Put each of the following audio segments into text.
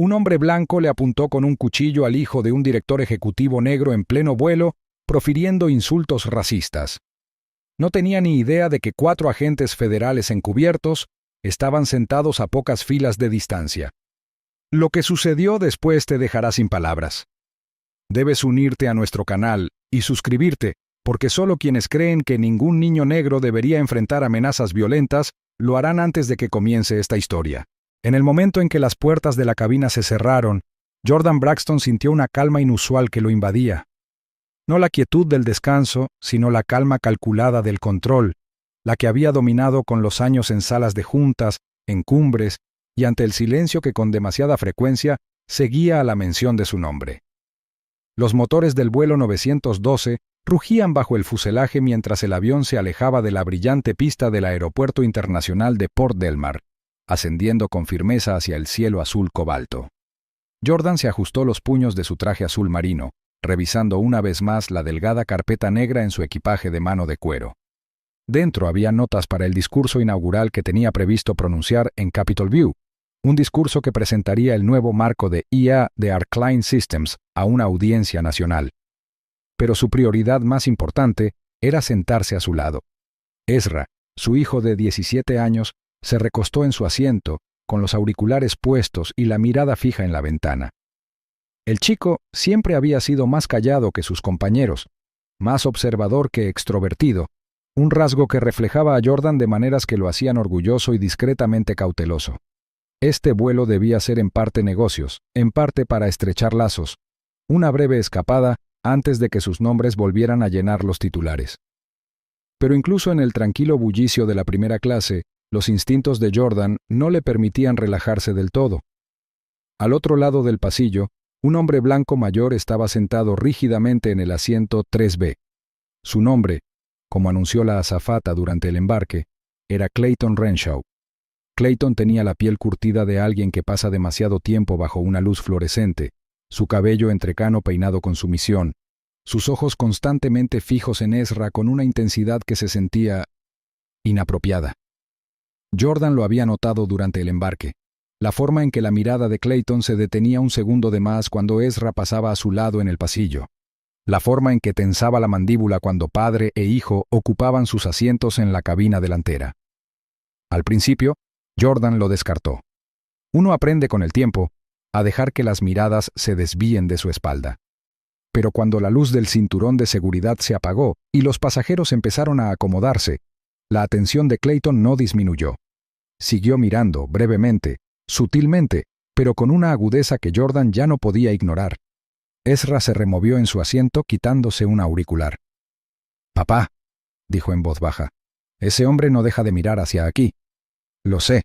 un hombre blanco le apuntó con un cuchillo al hijo de un director ejecutivo negro en pleno vuelo, profiriendo insultos racistas. No tenía ni idea de que 4 agentes federales encubiertos estaban sentados a pocas filas de distancia. Lo que sucedió después te dejará sin palabras. Debes unirte a nuestro canal y suscribirte, porque solo quienes creen que ningún niño negro debería enfrentar amenazas violentas lo harán antes de que comience esta historia. En el momento en que las puertas de la cabina se cerraron, Jordan Braxton sintió una calma inusual que lo invadía. No la quietud del descanso, sino la calma calculada del control, la que había dominado con los años en salas de juntas, en cumbres y ante el silencio que con demasiada frecuencia seguía a la mención de su nombre. Los motores del vuelo 912 rugían bajo el fuselaje mientras el avión se alejaba de la brillante pista del Aeropuerto Internacional de Port Del Mar, ascendiendo con firmeza hacia el cielo azul cobalto. Jordan se ajustó los puños de su traje azul marino, revisando una vez más la delgada carpeta negra en su equipaje de mano de cuero. Dentro había notas para el discurso inaugural que tenía previsto pronunciar en Capitol View, un discurso que presentaría el nuevo marco de IA de Arcline Systems a una audiencia nacional. Pero su prioridad más importante era sentarse a su lado. Ezra, su hijo de 17 años, se recostó en su asiento, con los auriculares puestos y la mirada fija en la ventana. El chico siempre había sido más callado que sus compañeros, más observador que extrovertido, un rasgo que reflejaba a Jordan de maneras que lo hacían orgulloso y discretamente cauteloso. Este vuelo debía ser en parte negocios, en parte para estrechar lazos, una breve escapada antes de que sus nombres volvieran a llenar los titulares. Pero incluso en el tranquilo bullicio de la primera clase, los instintos de Jordan no le permitían relajarse del todo. Al otro lado del pasillo, un hombre blanco mayor estaba sentado rígidamente en el asiento 3B. Su nombre, como anunció la azafata durante el embarque, era Clayton Renshaw. Clayton tenía la piel curtida de alguien que pasa demasiado tiempo bajo una luz fluorescente, su cabello entrecano peinado con sumisión, sus ojos constantemente fijos en Ezra con una intensidad que se sentía inapropiada. Jordan lo había notado durante el embarque, la forma en que la mirada de Clayton se detenía un segundo de más cuando Ezra pasaba a su lado en el pasillo, la forma en que tensaba la mandíbula cuando padre e hijo ocupaban sus asientos en la cabina delantera. Al principio, Jordan lo descartó. Uno aprende con el tiempo a dejar que las miradas se desvíen de su espalda. Pero cuando la luz del cinturón de seguridad se apagó y los pasajeros empezaron a acomodarse, la atención de Clayton no disminuyó. Siguió mirando, brevemente, sutilmente, pero con una agudeza que Jordan ya no podía ignorar. Ezra se removió en su asiento quitándose un auricular. «Papá», dijo en voz baja, «ese hombre no deja de mirar hacia aquí». «Lo sé»,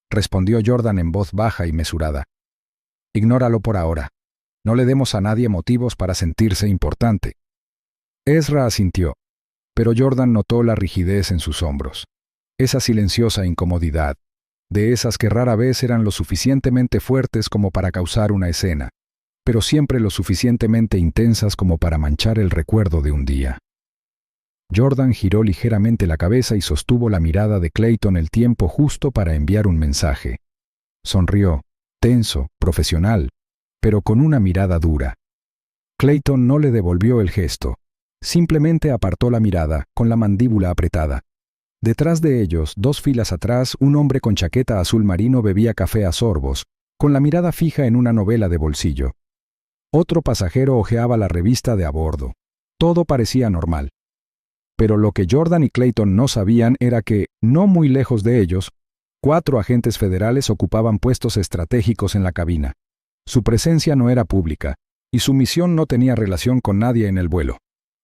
respondió Jordan en voz baja y mesurada. «Ignóralo por ahora. No le demos a nadie motivos para sentirse importante». Ezra asintió, pero Jordan notó la rigidez en sus hombros, esa silenciosa incomodidad, de esas que rara vez eran lo suficientemente fuertes como para causar una escena, pero siempre lo suficientemente intensas como para manchar el recuerdo de un día. Jordan giró ligeramente la cabeza y sostuvo la mirada de Clayton el tiempo justo para enviar un mensaje. Sonrió, tenso, profesional, pero con una mirada dura. Clayton no le devolvió el gesto, simplemente apartó la mirada, con la mandíbula apretada. Detrás de ellos, 2 filas atrás, un hombre con chaqueta azul marino bebía café a sorbos, con la mirada fija en una novela de bolsillo. Otro pasajero hojeaba la revista de a bordo. Todo parecía normal. Pero lo que Jordan y Clayton no sabían era que, no muy lejos de ellos, 4 agentes federales ocupaban puestos estratégicos en la cabina. Su presencia no era pública, y su misión no tenía relación con nadie en el vuelo.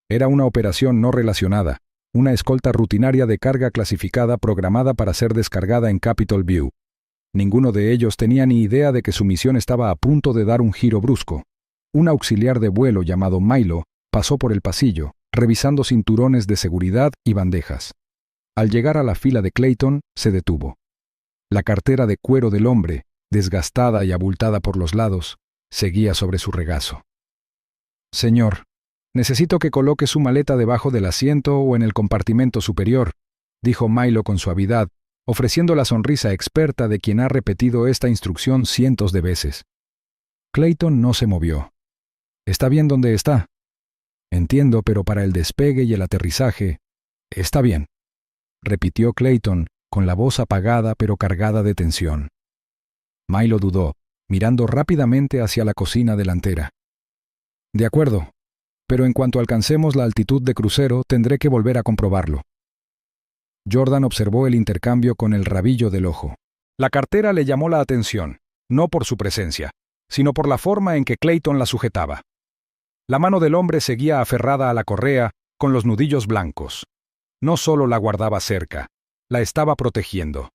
Era una operación no relacionada, una escolta rutinaria de carga clasificada programada para ser descargada en Capitol View. Ninguno de ellos tenía ni idea de que su misión estaba a punto de dar un giro brusco. Un auxiliar de vuelo llamado Milo pasó por el pasillo, revisando cinturones de seguridad y bandejas. Al llegar a la fila de Clayton, se detuvo. La cartera de cuero del hombre, desgastada y abultada por los lados, seguía sobre su regazo. «Señor, necesito que coloque su maleta debajo del asiento o en el compartimento superior», dijo Milo con suavidad, ofreciendo la sonrisa experta de quien ha repetido esta instrucción cientos de veces. Clayton no se movió. «¿Está bien donde está?» «Entiendo, pero para el despegue y el aterrizaje...» «Está bien», repitió Clayton, con la voz apagada pero cargada de tensión. Milo dudó, mirando rápidamente hacia la cocina delantera. «De acuerdo, pero en cuanto alcancemos la altitud de crucero tendré que volver a comprobarlo». Jordan observó el intercambio con el rabillo del ojo. La cartera le llamó la atención, no por su presencia, sino por la forma en que Clayton la sujetaba. La mano del hombre seguía aferrada a la correa, con los nudillos blancos. No solo la guardaba cerca, la estaba protegiendo.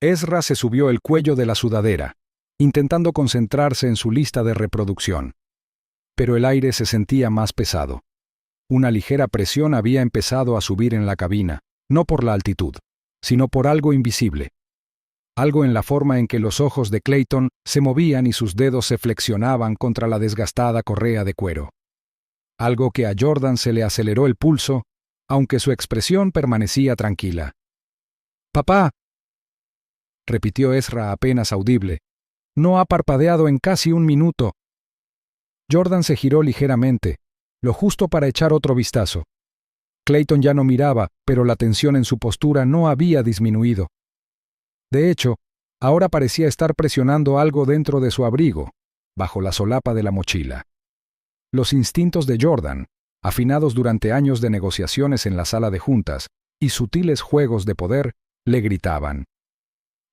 Ezra se subió el cuello de la sudadera, intentando concentrarse en su lista de reproducción. Pero el aire se sentía más pesado. Una ligera presión había empezado a subir en la cabina, no por la altitud, sino por algo invisible. Algo en la forma en que los ojos de Clayton se movían y sus dedos se flexionaban contra la desgastada correa de cuero. Algo que a Jordan se le aceleró el pulso, aunque su expresión permanecía tranquila. «Papá», repitió Ezra apenas audible, «no ha parpadeado en casi un minuto». Jordan se giró ligeramente, lo justo para echar otro vistazo. Clayton ya no miraba, pero la tensión en su postura no había disminuido. De hecho, ahora parecía estar presionando algo dentro de su abrigo, bajo la solapa de la mochila. Los instintos de Jordan, afinados durante años de negociaciones en la sala de juntas y sutiles juegos de poder, le gritaban.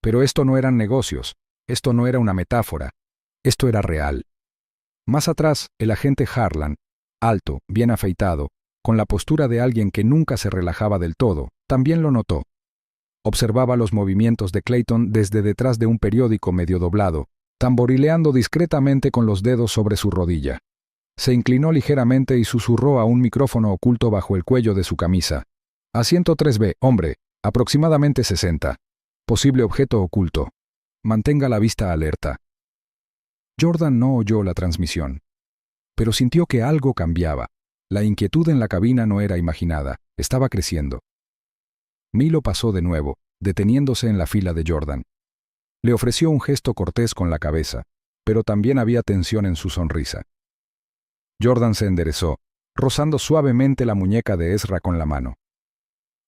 Pero esto no eran negocios, esto no era una metáfora, esto era real. Más atrás, el agente Harlan, alto, bien afeitado, con la postura de alguien que nunca se relajaba del todo, también lo notó. Observaba los movimientos de Clayton desde detrás de un periódico medio doblado, tamborileando discretamente con los dedos sobre su rodilla. Se inclinó ligeramente y susurró a un micrófono oculto bajo el cuello de su camisa. «Asiento 3B, hombre, aproximadamente 60. Posible objeto oculto. Mantenga la vista alerta». Jordan no oyó la transmisión, pero sintió que algo cambiaba. La inquietud en la cabina no era imaginada, estaba creciendo. Milo pasó de nuevo, deteniéndose en la fila de Jordan. Le ofreció un gesto cortés con la cabeza, pero también había tensión en su sonrisa. Jordan se enderezó, rozando suavemente la muñeca de Ezra con la mano.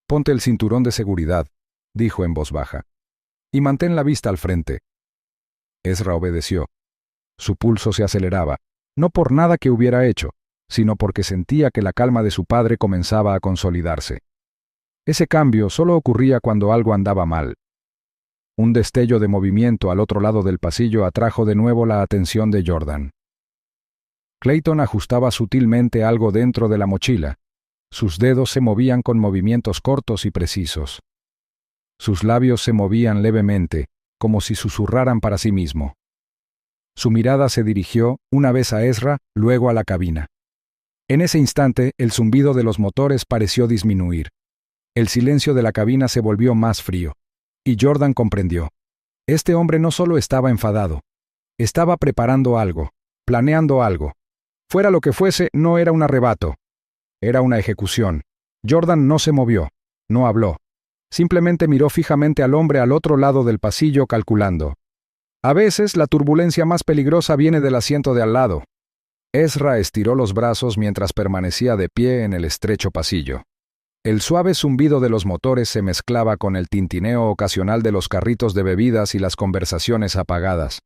«Ponte el cinturón de seguridad», dijo en voz baja, «y mantén la vista al frente». Ezra obedeció. Su pulso se aceleraba, no por nada que hubiera hecho, sino porque sentía que la calma de su padre comenzaba a consolidarse. Ese cambio solo ocurría cuando algo andaba mal. Un destello de movimiento al otro lado del pasillo atrajo de nuevo la atención de Jordan. Clayton ajustaba sutilmente algo dentro de la mochila. Sus dedos se movían con movimientos cortos y precisos. Sus labios se movían levemente, como si susurraran para sí mismo. Su mirada se dirigió, una vez a Ezra, luego a la cabina. En ese instante, el zumbido de los motores pareció disminuir. El silencio de la cabina se volvió más frío, y Jordan comprendió. Este hombre no solo estaba enfadado, estaba preparando algo, planeando algo. Fuera lo que fuese, no era un arrebato. Era una ejecución. Jordan no se movió, no habló. Simplemente miró fijamente al hombre al otro lado del pasillo calculando. A veces la turbulencia más peligrosa viene del asiento de al lado. Ezra estiró los brazos mientras permanecía de pie en el estrecho pasillo. El suave zumbido de los motores se mezclaba con el tintineo ocasional de los carritos de bebidas y las conversaciones apagadas.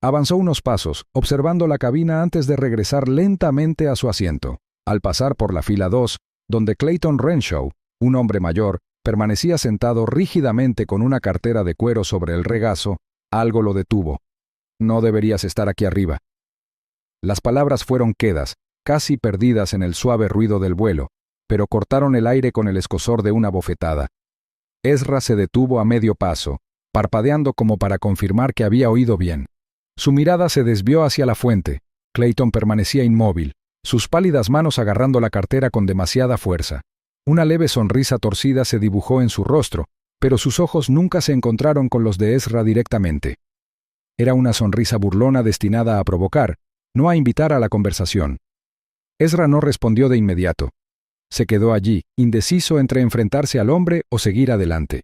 Avanzó unos pasos, observando la cabina antes de regresar lentamente a su asiento. Al pasar por la fila 2, donde Clayton Renshaw, un hombre mayor, permanecía sentado rígidamente con una cartera de cuero sobre el regazo, algo lo detuvo. «No deberías estar aquí arriba». Las palabras fueron quedas, casi perdidas en el suave ruido del vuelo, pero cortaron el aire con el escozor de una bofetada. Ezra se detuvo a medio paso, parpadeando como para confirmar que había oído bien. Su mirada se desvió hacia la fuente. Clayton permanecía inmóvil, sus pálidas manos agarrando la cartera con demasiada fuerza. Una leve sonrisa torcida se dibujó en su rostro, pero sus ojos nunca se encontraron con los de Ezra directamente. Era una sonrisa burlona destinada a provocar, no a invitar a la conversación. Ezra no respondió de inmediato. Se quedó allí, indeciso entre enfrentarse al hombre o seguir adelante.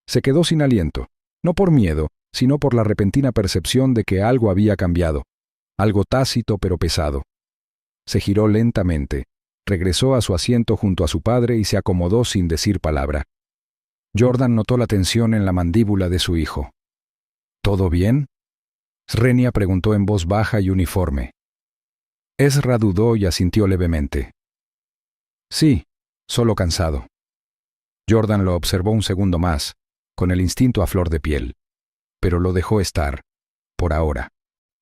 Se quedó sin aliento, no por miedo, sino por la repentina percepción de que algo había cambiado, algo tácito pero pesado. Se giró lentamente, regresó a su asiento junto a su padre y se acomodó sin decir palabra. Jordan notó la tensión en la mandíbula de su hijo. ¿Todo bien?, Srenia preguntó en voz baja y uniforme. Ezra dudó y asintió levemente. Sí, solo cansado. Jordan lo observó un segundo más, con el instinto a flor de piel, pero lo dejó estar, por ahora.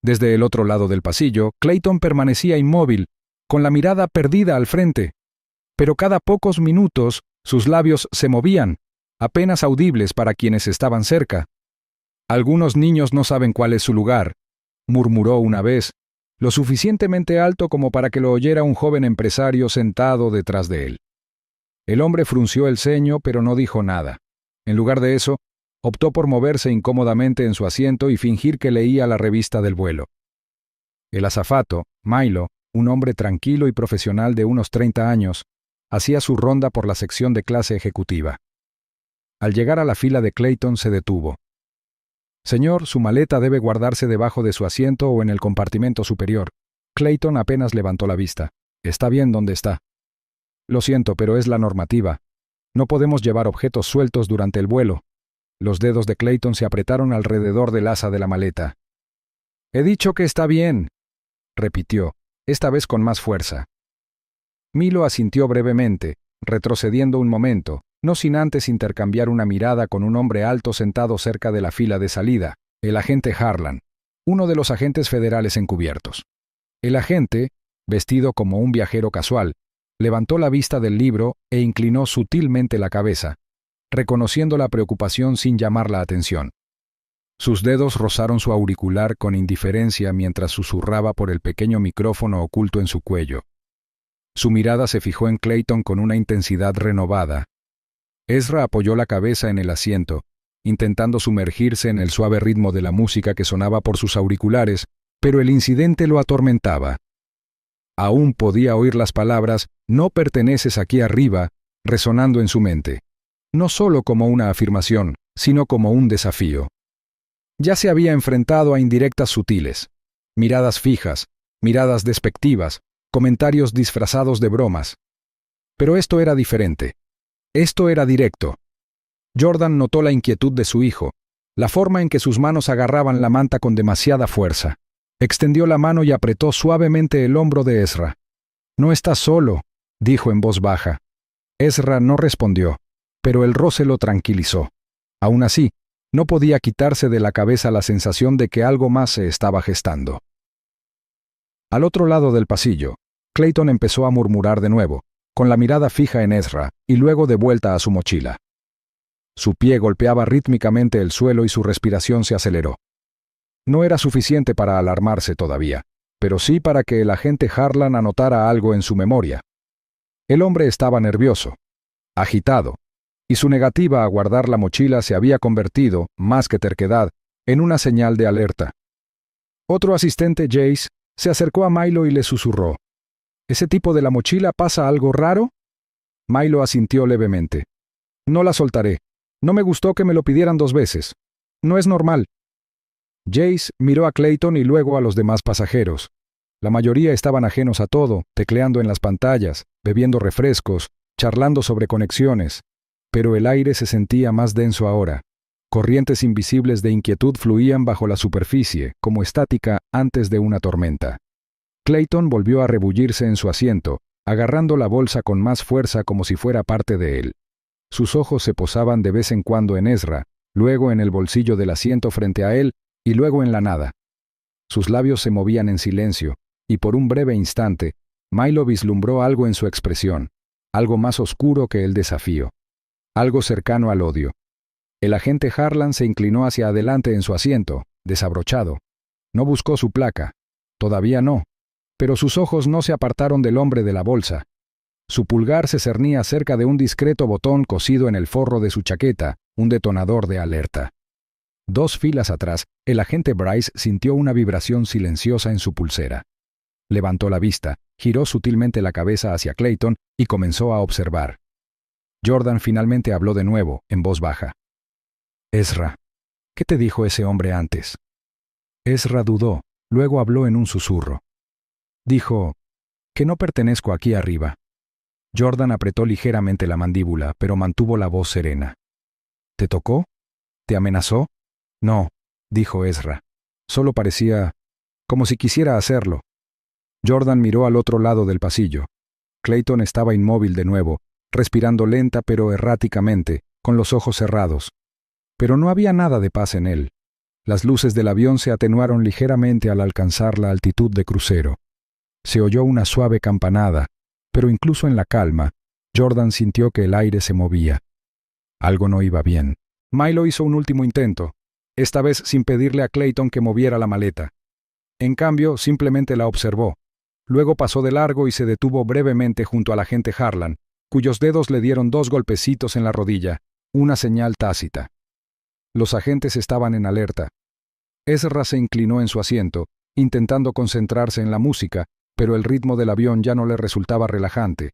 Desde el otro lado del pasillo, Clayton permanecía inmóvil, con la mirada perdida al frente, pero cada pocos minutos sus labios se movían, apenas audibles para quienes estaban cerca. Algunos niños no saben cuál es su lugar, murmuró una vez, lo suficientemente alto como para que lo oyera un joven empresario sentado detrás de él. El hombre frunció el ceño, pero no dijo nada. En lugar de eso, optó por moverse incómodamente en su asiento y fingir que leía la revista del vuelo. El azafato, Milo, un hombre tranquilo y profesional de unos 30 años, hacía su ronda por la sección de clase ejecutiva. Al llegar a la fila de Clayton se detuvo. Señor, su maleta debe guardarse debajo de su asiento o en el compartimento superior. Clayton apenas levantó la vista. Está bien donde está. Lo siento, pero es la normativa. No podemos llevar objetos sueltos durante el vuelo. Los dedos de Clayton se apretaron alrededor del asa de la maleta. He dicho que está bien, repitió, esta vez con más fuerza. Milo asintió brevemente, retrocediendo un momento, no sin antes intercambiar una mirada con un hombre alto sentado cerca de la fila de salida, el agente Harlan, uno de los agentes federales encubiertos. El agente, vestido como un viajero casual, levantó la vista del libro e inclinó sutilmente la cabeza, reconociendo la preocupación sin llamar la atención. Sus dedos rozaron su auricular con indiferencia mientras susurraba por el pequeño micrófono oculto en su cuello. Su mirada se fijó en Clayton con una intensidad renovada. Ezra apoyó la cabeza en el asiento, intentando sumergirse en el suave ritmo de la música que sonaba por sus auriculares, pero el incidente lo atormentaba. Aún podía oír las palabras «no perteneces aquí arriba» resonando en su mente, no solo como una afirmación, sino como un desafío. Ya se había enfrentado a indirectas sutiles, miradas fijas, miradas despectivas, comentarios disfrazados de bromas. Pero esto era diferente. Esto era directo. Jordan notó la inquietud de su hijo, la forma en que sus manos agarraban la manta con demasiada fuerza. Extendió la mano y apretó suavemente el hombro de Ezra. «No estás solo», dijo en voz baja. Ezra no respondió, pero el roce lo tranquilizó. Aún así, no podía quitarse de la cabeza la sensación de que algo más se estaba gestando. Al otro lado del pasillo, Clayton empezó a murmurar de nuevo, con la mirada fija en Ezra, y luego de vuelta a su mochila. Su pie golpeaba rítmicamente el suelo y su respiración se aceleró. No era suficiente para alarmarse todavía, pero sí para que el agente Harlan anotara algo en su memoria. El hombre estaba nervioso, agitado, y su negativa a guardar la mochila se había convertido, más que terquedad, en una señal de alerta. Otro asistente, Jace, se acercó a Milo y le susurró. ¿Ese tipo de la mochila pasa algo raro? Milo asintió levemente. No la soltaré. No me gustó que me lo pidieran 2 veces. No es normal. Jace miró a Clayton y luego a los demás pasajeros. La mayoría estaban ajenos a todo, tecleando en las pantallas, bebiendo refrescos, charlando sobre conexiones. Pero el aire se sentía más denso ahora. Corrientes invisibles de inquietud fluían bajo la superficie, como estática antes de una tormenta. Clayton volvió a rebullirse en su asiento, agarrando la bolsa con más fuerza como si fuera parte de él. Sus ojos se posaban de vez en cuando en Ezra, luego en el bolsillo del asiento frente a él, y luego en la nada. Sus labios se movían en silencio, y por un breve instante, Milo vislumbró algo en su expresión, algo más oscuro que el desafío, algo cercano al odio. El agente Harlan se inclinó hacia adelante en su asiento, desabrochado. No buscó su placa. Todavía no. Pero sus ojos no se apartaron del hombre de la bolsa. Su pulgar se cernía cerca de un discreto botón cosido en el forro de su chaqueta, un detonador de alerta. 2 filas atrás, el agente Bryce sintió una vibración silenciosa en su pulsera. Levantó la vista, giró sutilmente la cabeza hacia Clayton y comenzó a observar. Jordan finalmente habló de nuevo, en voz baja. Ezra, ¿Qué te dijo ese hombre antes? Ezra dudó, luego habló en un susurro. Dijo, que no pertenezco aquí arriba. Jordan apretó ligeramente la mandíbula, pero mantuvo la voz serena. ¿Te tocó? ¿Te amenazó? No, dijo Ezra. Solo parecía como si quisiera hacerlo. Jordan miró al otro lado del pasillo. Clayton estaba inmóvil de nuevo, respirando lenta pero erráticamente, con los ojos cerrados. Pero no había nada de paz en él. Las luces del avión se atenuaron ligeramente al alcanzar la altitud de crucero. Se oyó una suave campanada, pero incluso en la calma, Jordan sintió que el aire se movía. Algo no iba bien. Milo hizo un último intento, esta vez sin pedirle a Clayton que moviera la maleta. En cambio, simplemente la observó. Luego pasó de largo y se detuvo brevemente junto al agente Harlan, cuyos dedos le dieron 2 golpecitos en la rodilla, una señal tácita. Los agentes estaban en alerta. Ezra se inclinó en su asiento, intentando concentrarse en la música, pero el ritmo del avión ya no le resultaba relajante.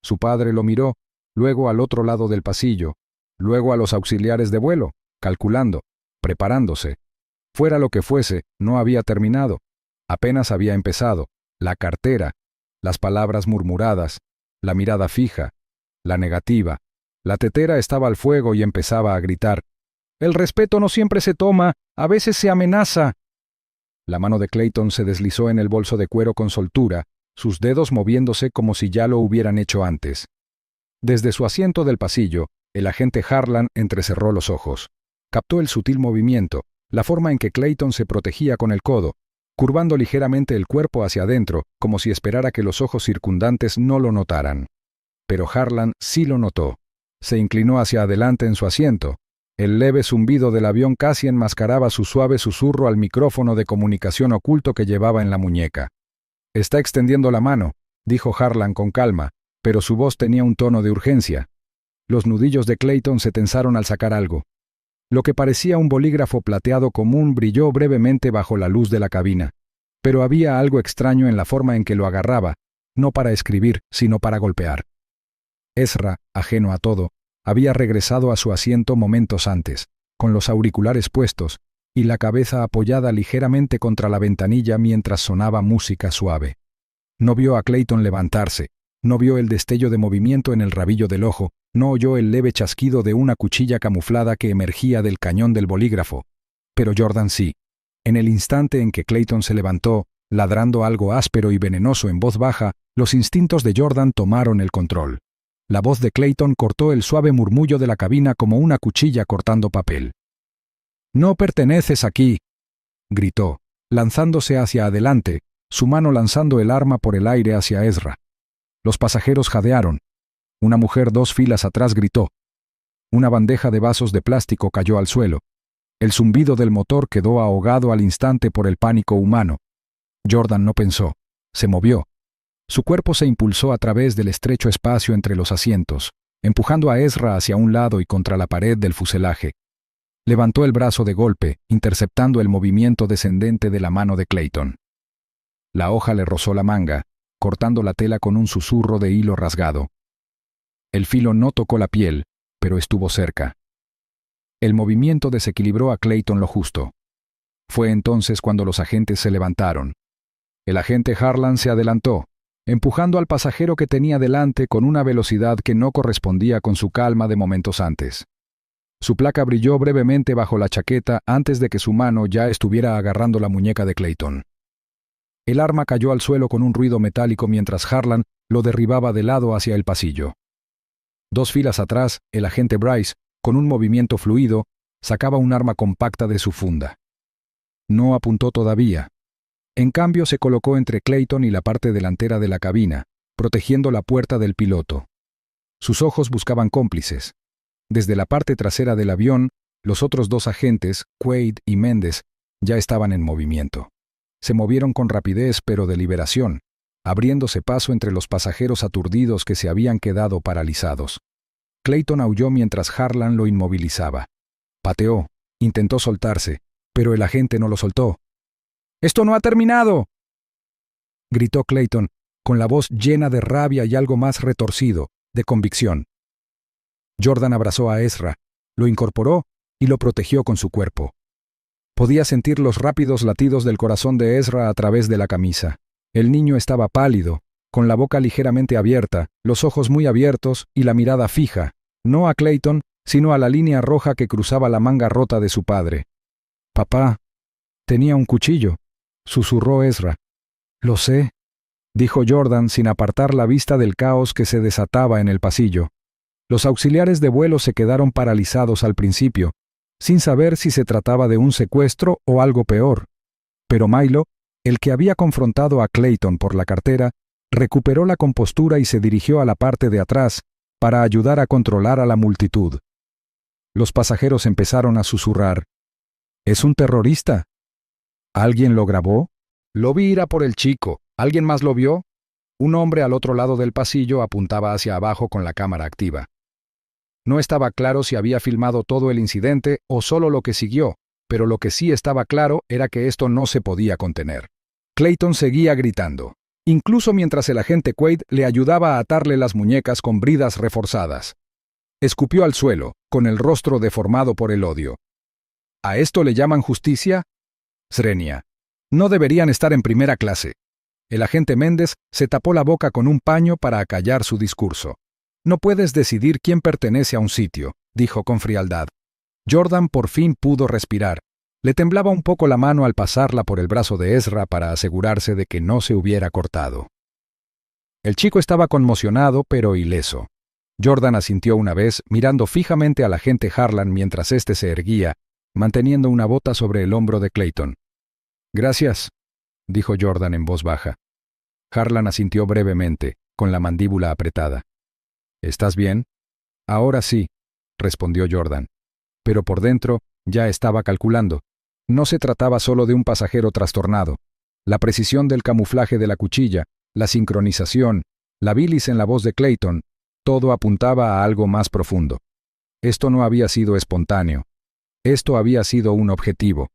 Su padre lo miró, luego al otro lado del pasillo, luego a los auxiliares de vuelo, calculando, preparándose. Fuera lo que fuese, no había terminado. Apenas había empezado. La cartera, las palabras murmuradas, la mirada fija, la negativa. La tetera estaba al fuego y empezaba a gritar. «El respeto no siempre se toma, a veces se amenaza». La mano de Clayton se deslizó en el bolso de cuero con soltura, sus dedos moviéndose como si ya lo hubieran hecho antes. Desde su asiento del pasillo, el agente Harlan entrecerró los ojos. Captó el sutil movimiento, la forma en que Clayton se protegía con el codo, curvando ligeramente el cuerpo hacia adentro, como si esperara que los ojos circundantes no lo notaran. Pero Harlan sí lo notó. Se inclinó hacia adelante en su asiento. El leve zumbido del avión casi enmascaraba su suave susurro al micrófono de comunicación oculto que llevaba en la muñeca. «Está extendiendo la mano», dijo Harlan con calma, pero su voz tenía un tono de urgencia. Los nudillos de Clayton se tensaron al sacar algo. Lo que parecía un bolígrafo plateado común brilló brevemente bajo la luz de la cabina, pero había algo extraño en la forma en que lo agarraba, no para escribir, sino para golpear. Ezra, ajeno a todo, había regresado a su asiento momentos antes, con los auriculares puestos y la cabeza apoyada ligeramente contra la ventanilla mientras sonaba música suave. No vio a Clayton levantarse, no vio el destello de movimiento en el rabillo del ojo, no oyó el leve chasquido de una cuchilla camuflada que emergía del cañón del bolígrafo. Pero Jordan sí. En el instante en que Clayton se levantó, ladrando algo áspero y venenoso en voz baja, los instintos de Jordan tomaron el control. La voz de Clayton cortó el suave murmullo de la cabina como una cuchilla cortando papel. «No perteneces aquí», gritó, lanzándose hacia adelante, su mano lanzando el arma por el aire hacia Ezra. Los pasajeros jadearon. Una mujer 2 filas atrás gritó. Una bandeja de vasos de plástico cayó al suelo. El zumbido del motor quedó ahogado al instante por el pánico humano. Jordan no pensó. Se movió. Su cuerpo se impulsó a través del estrecho espacio entre los asientos, empujando a Ezra hacia un lado y contra la pared del fuselaje. Levantó el brazo de golpe, interceptando el movimiento descendente de la mano de Clayton. La hoja le rozó la manga, cortando la tela con un susurro de hilo rasgado. El filo no tocó la piel, pero estuvo cerca. El movimiento desequilibró a Clayton lo justo. Fue entonces cuando los agentes se levantaron. El agente Harlan se adelantó, empujando al pasajero que tenía delante con una velocidad que no correspondía con su calma de momentos antes. Su placa brilló brevemente bajo la chaqueta antes de que su mano ya estuviera agarrando la muñeca de Clayton. El arma cayó al suelo con un ruido metálico mientras Harlan lo derribaba de lado hacia el pasillo. 2 filas atrás, el agente Bryce, con un movimiento fluido, sacaba un arma compacta de su funda. No apuntó todavía. En cambio, se colocó entre Clayton y la parte delantera de la cabina, protegiendo la puerta del piloto. Sus ojos buscaban cómplices. Desde la parte trasera del avión, los otros 2 agentes, Quaid y Mendes, ya estaban en movimiento. Se movieron con rapidez pero deliberación, abriéndose paso entre los pasajeros aturdidos que se habían quedado paralizados. Clayton aulló mientras Harlan lo inmovilizaba. Pateó, intentó soltarse, pero el agente no lo soltó. «¡Esto no ha terminado!», gritó Clayton, con la voz llena de rabia y algo más retorcido, de convicción. Jordan abrazó a Ezra, lo incorporó y lo protegió con su cuerpo. Podía sentir los rápidos latidos del corazón de Ezra a través de la camisa. El niño estaba pálido, con la boca ligeramente abierta, los ojos muy abiertos y la mirada fija, no a Clayton, sino a la línea roja que cruzaba la manga rota de su padre. «Papá, tenía un cuchillo», susurró Ezra. «Lo sé», dijo Jordan sin apartar la vista del caos que se desataba en el pasillo. Los auxiliares de vuelo se quedaron paralizados al principio, sin saber si se trataba de un secuestro o algo peor. Pero Milo, el que había confrontado a Clayton por la cartera, recuperó la compostura y se dirigió a la parte de atrás para ayudar a controlar a la multitud. Los pasajeros empezaron a susurrar. «¿Es un terrorista? ¿Alguien lo grabó? Lo vi ir a por el chico. ¿Alguien más lo vio?» Un hombre al otro lado del pasillo apuntaba hacia abajo con la cámara activa. No estaba claro si había filmado todo el incidente o solo lo que siguió, pero lo que sí estaba claro era que esto no se podía contener. Clayton seguía gritando, incluso mientras el agente Quaid le ayudaba a atarle las muñecas con bridas reforzadas. Escupió al suelo, con el rostro deformado por el odio. ¿A esto le llaman justicia? Srenia. No deberían estar en primera clase. El agente Méndez se tapó la boca con un paño para acallar su discurso. «No puedes decidir quién pertenece a un sitio», dijo con frialdad. Jordan por fin pudo respirar. Le temblaba un poco la mano al pasarla por el brazo de Ezra para asegurarse de que no se hubiera cortado. El chico estaba conmocionado pero ileso. Jordan asintió una vez, mirando fijamente al agente Harlan mientras éste se erguía, manteniendo una bota sobre el hombro de Clayton. «Gracias», dijo Jordan en voz baja. Harlan asintió brevemente, con la mandíbula apretada. «¿Estás bien?» «Ahora sí», respondió Jordan. Pero por dentro ya estaba calculando. No se trataba solo de un pasajero trastornado. La precisión del camuflaje de la cuchilla, la sincronización, la bilis en la voz de Clayton, todo apuntaba a algo más profundo. Esto no había sido espontáneo. Esto había sido un objetivo.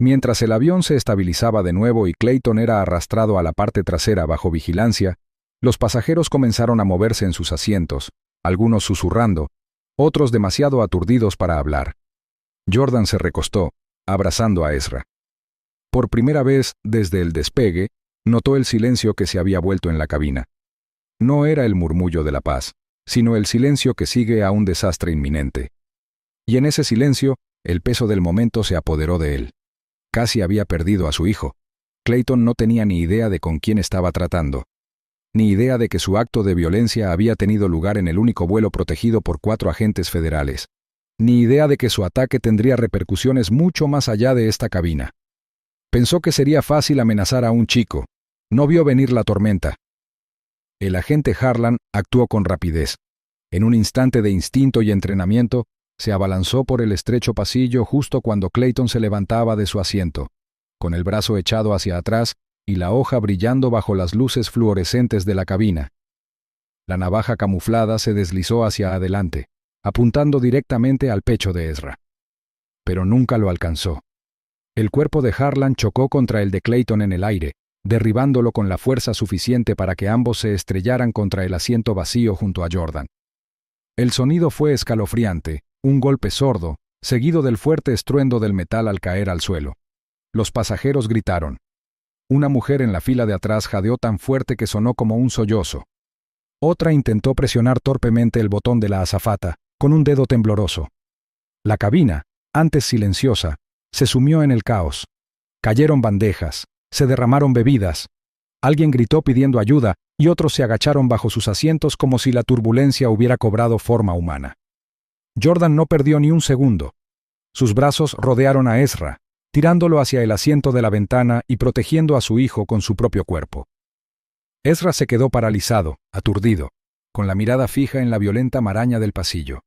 Mientras el avión se estabilizaba de nuevo y Clayton era arrastrado a la parte trasera bajo vigilancia, los pasajeros comenzaron a moverse en sus asientos, algunos susurrando, otros demasiado aturdidos para hablar. Jordan se recostó, abrazando a Ezra. Por primera vez desde el despegue, notó el silencio que se había vuelto en la cabina. No era el murmullo de la paz, sino el silencio que sigue a un desastre inminente. Y en ese silencio, el peso del momento se apoderó de él. Casi había perdido a su hijo. Clayton no tenía ni idea de con quién estaba tratando. Ni idea de que su acto de violencia había tenido lugar en el único vuelo protegido por 4 agentes federales. Ni idea de que su ataque tendría repercusiones mucho más allá de esta cabina. Pensó que sería fácil amenazar a un chico. No vio venir la tormenta. El agente Harlan actuó con rapidez. En un instante de instinto y entrenamiento, se abalanzó por el estrecho pasillo justo cuando Clayton se levantaba de su asiento, con el brazo echado hacia atrás y la hoja brillando bajo las luces fluorescentes de la cabina. La navaja camuflada se deslizó hacia adelante, apuntando directamente al pecho de Ezra. Pero nunca lo alcanzó. El cuerpo de Harlan chocó contra el de Clayton en el aire, derribándolo con la fuerza suficiente para que ambos se estrellaran contra el asiento vacío junto a Jordan. El sonido fue escalofriante, un golpe sordo, seguido del fuerte estruendo del metal al caer al suelo. Los pasajeros gritaron. Una mujer en la fila de atrás jadeó tan fuerte que sonó como un sollozo. Otra intentó presionar torpemente el botón de la azafata, con un dedo tembloroso. La cabina, antes silenciosa, se sumió en el caos. Cayeron bandejas, se derramaron bebidas. Alguien gritó pidiendo ayuda y otros se agacharon bajo sus asientos como si la turbulencia hubiera cobrado forma humana. Jordan no perdió ni un segundo. Sus brazos rodearon a Ezra, tirándolo hacia el asiento de la ventana y protegiendo a su hijo con su propio cuerpo. Ezra se quedó paralizado, aturdido, con la mirada fija en la violenta maraña del pasillo.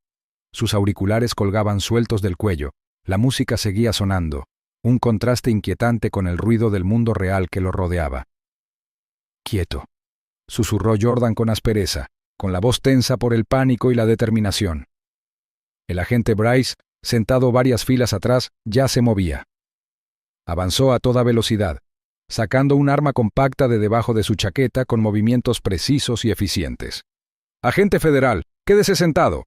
Sus auriculares colgaban sueltos del cuello, la música seguía sonando, un contraste inquietante con el ruido del mundo real que lo rodeaba. «Quieto», susurró Jordan con aspereza, con la voz tensa por el pánico y la determinación. El agente Bryce, sentado varias filas atrás, ya se movía. Avanzó a toda velocidad, sacando un arma compacta de debajo de su chaqueta con movimientos precisos y eficientes. «Agente federal, quédese sentado».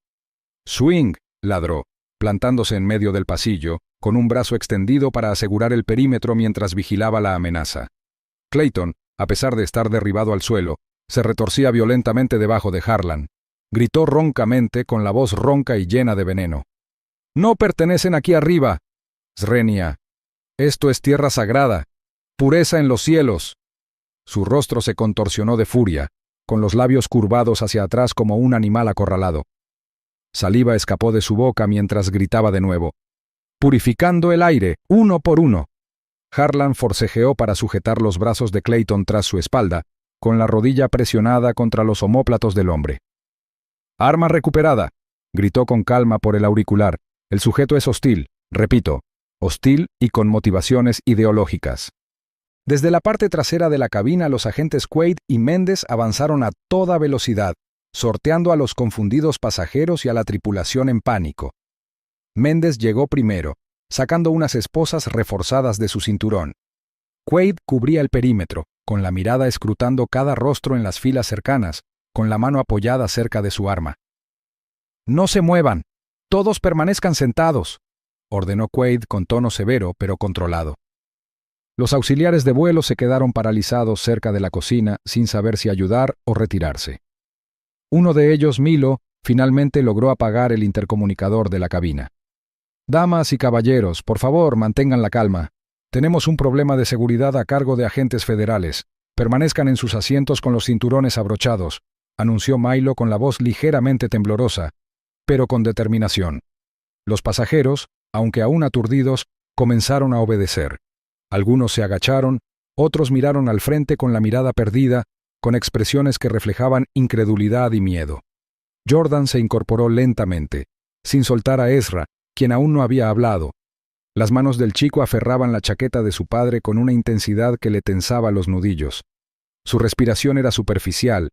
«Swing», ladró. plantándose en medio del pasillo, con un brazo extendido para asegurar el perímetro mientras vigilaba la amenaza. Clayton, a pesar de estar derribado al suelo, se retorcía violentamente debajo de Harlan. Gritó roncamente, con la voz ronca y llena de veneno. «¡No pertenecen aquí arriba! Srenia! Esto es tierra sagrada, pureza en los cielos». Su rostro se contorsionó de furia, con los labios curvados hacia atrás como un animal acorralado. Saliva escapó de su boca mientras gritaba de nuevo. «Purificando el aire, uno por uno». Harlan forcejeó para sujetar los brazos de Clayton tras su espalda, con la rodilla presionada contra los omóplatos del hombre. «Arma recuperada», gritó con calma por el auricular. «El sujeto es hostil, repito, hostil y con motivaciones ideológicas». Desde la parte trasera de la cabina, los agentes Quaid y Mendes avanzaron a toda velocidad, sorteando a los confundidos pasajeros y a la tripulación en pánico. Mendes llegó primero, sacando unas esposas reforzadas de su cinturón. Quaid cubría el perímetro, con la mirada escrutando cada rostro en las filas cercanas, con la mano apoyada cerca de su arma. «No se muevan, todos permanezcan sentados», ordenó Quaid con tono severo pero controlado. Los auxiliares de vuelo se quedaron paralizados cerca de la cocina sin saber si ayudar o retirarse. Uno de ellos, Milo, finalmente logró apagar el intercomunicador de la cabina. «Damas y caballeros, por favor, mantengan la calma. Tenemos un problema de seguridad a cargo de agentes federales. Permanezcan en sus asientos con los cinturones abrochados», anunció Milo con la voz ligeramente temblorosa, pero con determinación. Los pasajeros, aunque aún aturdidos, comenzaron a obedecer. Algunos se agacharon, otros miraron al frente con la mirada perdida, con expresiones que reflejaban incredulidad y miedo. Jordan se incorporó lentamente, sin soltar a Ezra, quien aún no había hablado. Las manos del chico aferraban la chaqueta de su padre con una intensidad que le tensaba los nudillos. Su respiración era superficial,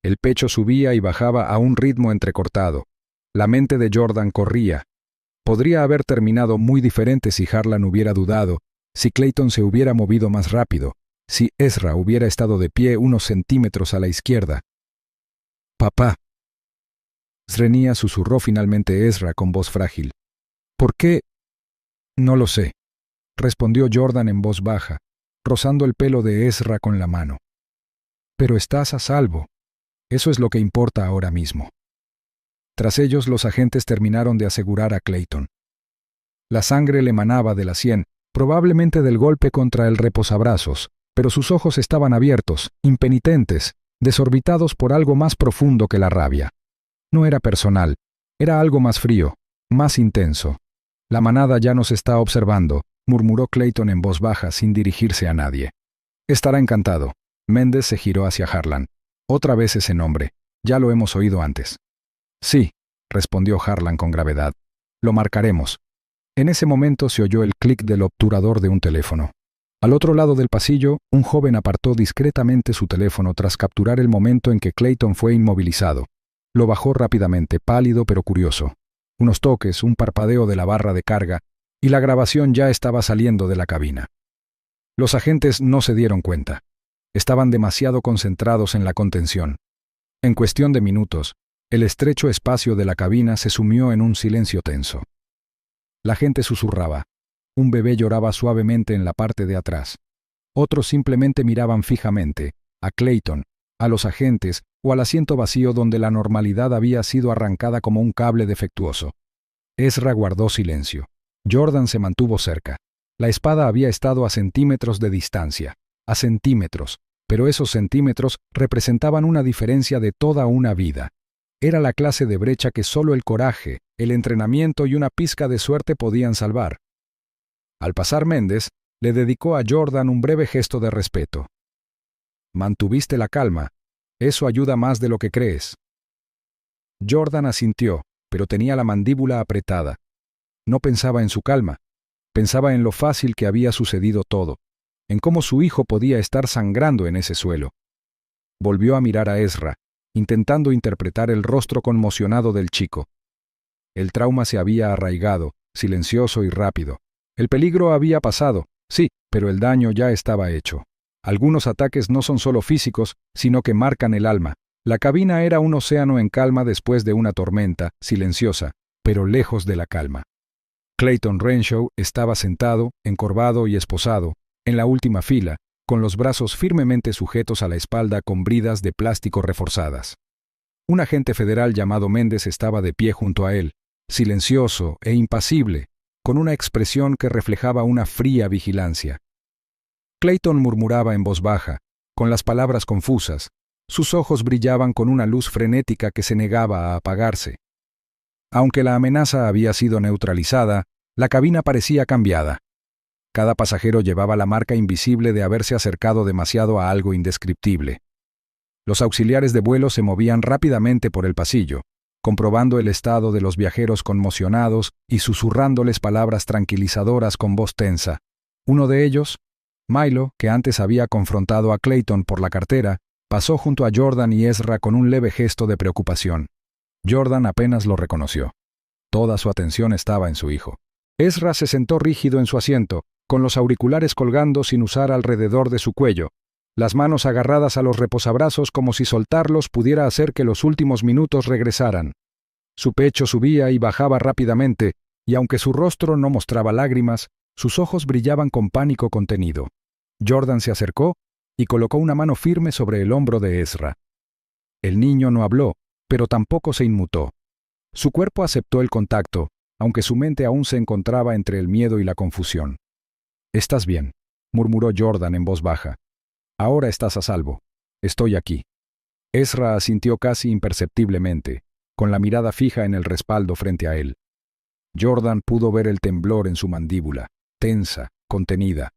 el pecho subía y bajaba a un ritmo entrecortado. La mente de Jordan corría. Podría haber terminado muy diferente si Harlan hubiera dudado, si Clayton se hubiera movido más rápido, si Ezra hubiera estado de pie unos centímetros a la izquierda. «Papá», Srenia susurró finalmente Ezra con voz frágil. «¿Por qué?» «No lo sé», respondió Jordan en voz baja, rozando el pelo de Ezra con la mano. «Pero estás a salvo. Eso es lo que importa ahora mismo». Tras ellos, los agentes terminaron de asegurar a Clayton. La sangre le manaba de la sien, probablemente del golpe contra el reposabrazos, pero sus ojos estaban abiertos, impenitentes, desorbitados por algo más profundo que la rabia. No era personal, era algo más frío, más intenso. «La manada ya nos está observando», murmuró Clayton en voz baja sin dirigirse a nadie. «Estará encantado». Mendes se giró hacia Harlan. «Otra vez ese nombre. Ya lo hemos oído antes». «Sí», respondió Harlan con gravedad. «Lo marcaremos». En ese momento se oyó el clic del obturador de un teléfono. Al otro lado del pasillo, un joven apartó discretamente su teléfono tras capturar el momento en que Clayton fue inmovilizado. Lo bajó rápidamente, pálido pero curioso. Unos toques, un parpadeo de la barra de carga, y la grabación ya estaba saliendo de la cabina. Los agentes no se dieron cuenta. Estaban demasiado concentrados en la contención. En cuestión de minutos, el estrecho espacio de la cabina se sumió en un silencio tenso. La gente susurraba. Un bebé lloraba suavemente en la parte de atrás. Otros simplemente miraban fijamente, a Clayton, a los agentes o al asiento vacío donde la normalidad había sido arrancada como un cable defectuoso. Ezra guardó silencio. Jordan se mantuvo cerca. La espada había estado a centímetros de distancia, a centímetros, pero esos centímetros representaban una diferencia de toda una vida. Era la clase de brecha que solo el coraje, el entrenamiento y una pizca de suerte podían salvar. Al pasar Mendes, le dedicó a Jordan un breve gesto de respeto. «Mantuviste la calma. Eso ayuda más de lo que crees». Jordan asintió, pero tenía la mandíbula apretada. No pensaba en su calma. Pensaba en lo fácil que había sucedido todo, en cómo su hijo podía estar sangrando en ese suelo. Volvió a mirar a Ezra, intentando interpretar el rostro conmocionado del chico. El trauma se había arraigado, silencioso y rápido. El peligro había pasado, sí, pero el daño ya estaba hecho. Algunos ataques no son solo físicos, sino que marcan el alma. La cabina era un océano en calma después de una tormenta, silenciosa, pero lejos de la calma. Clayton Renshaw estaba sentado, encorvado y esposado, en la última fila, con los brazos firmemente sujetos a la espalda con bridas de plástico reforzadas. Un agente federal llamado Méndez estaba de pie junto a él, silencioso e impasible, con una expresión que reflejaba una fría vigilancia. Clayton murmuraba en voz baja, con las palabras confusas. Sus ojos brillaban con una luz frenética que se negaba a apagarse. Aunque la amenaza había sido neutralizada, la cabina parecía cambiada. Cada pasajero llevaba la marca invisible de haberse acercado demasiado a algo indescriptible. Los auxiliares de vuelo se movían rápidamente por el pasillo, comprobando el estado de los viajeros conmocionados y susurrándoles palabras tranquilizadoras con voz tensa. Uno de ellos, Milo, que antes había confrontado a Clayton por la cartera, pasó junto a Jordan y Ezra con un leve gesto de preocupación. Jordan apenas lo reconoció. Toda su atención estaba en su hijo. Ezra se sentó rígido en su asiento, con los auriculares colgando sin usar alrededor de su cuello, las manos agarradas a los reposabrazos como si soltarlos pudiera hacer que los últimos minutos regresaran. Su pecho subía y bajaba rápidamente, y aunque su rostro no mostraba lágrimas, sus ojos brillaban con pánico contenido. Jordan se acercó y colocó una mano firme sobre el hombro de Ezra. El niño no habló, pero tampoco se inmutó. Su cuerpo aceptó el contacto, aunque su mente aún se encontraba entre el miedo y la confusión. «Estás bien», murmuró Jordan en voz baja. «Ahora estás a salvo. Estoy aquí». Ezra asintió casi imperceptiblemente, con la mirada fija en el respaldo frente a él. Jordan pudo ver el temblor en su mandíbula, tensa, contenida.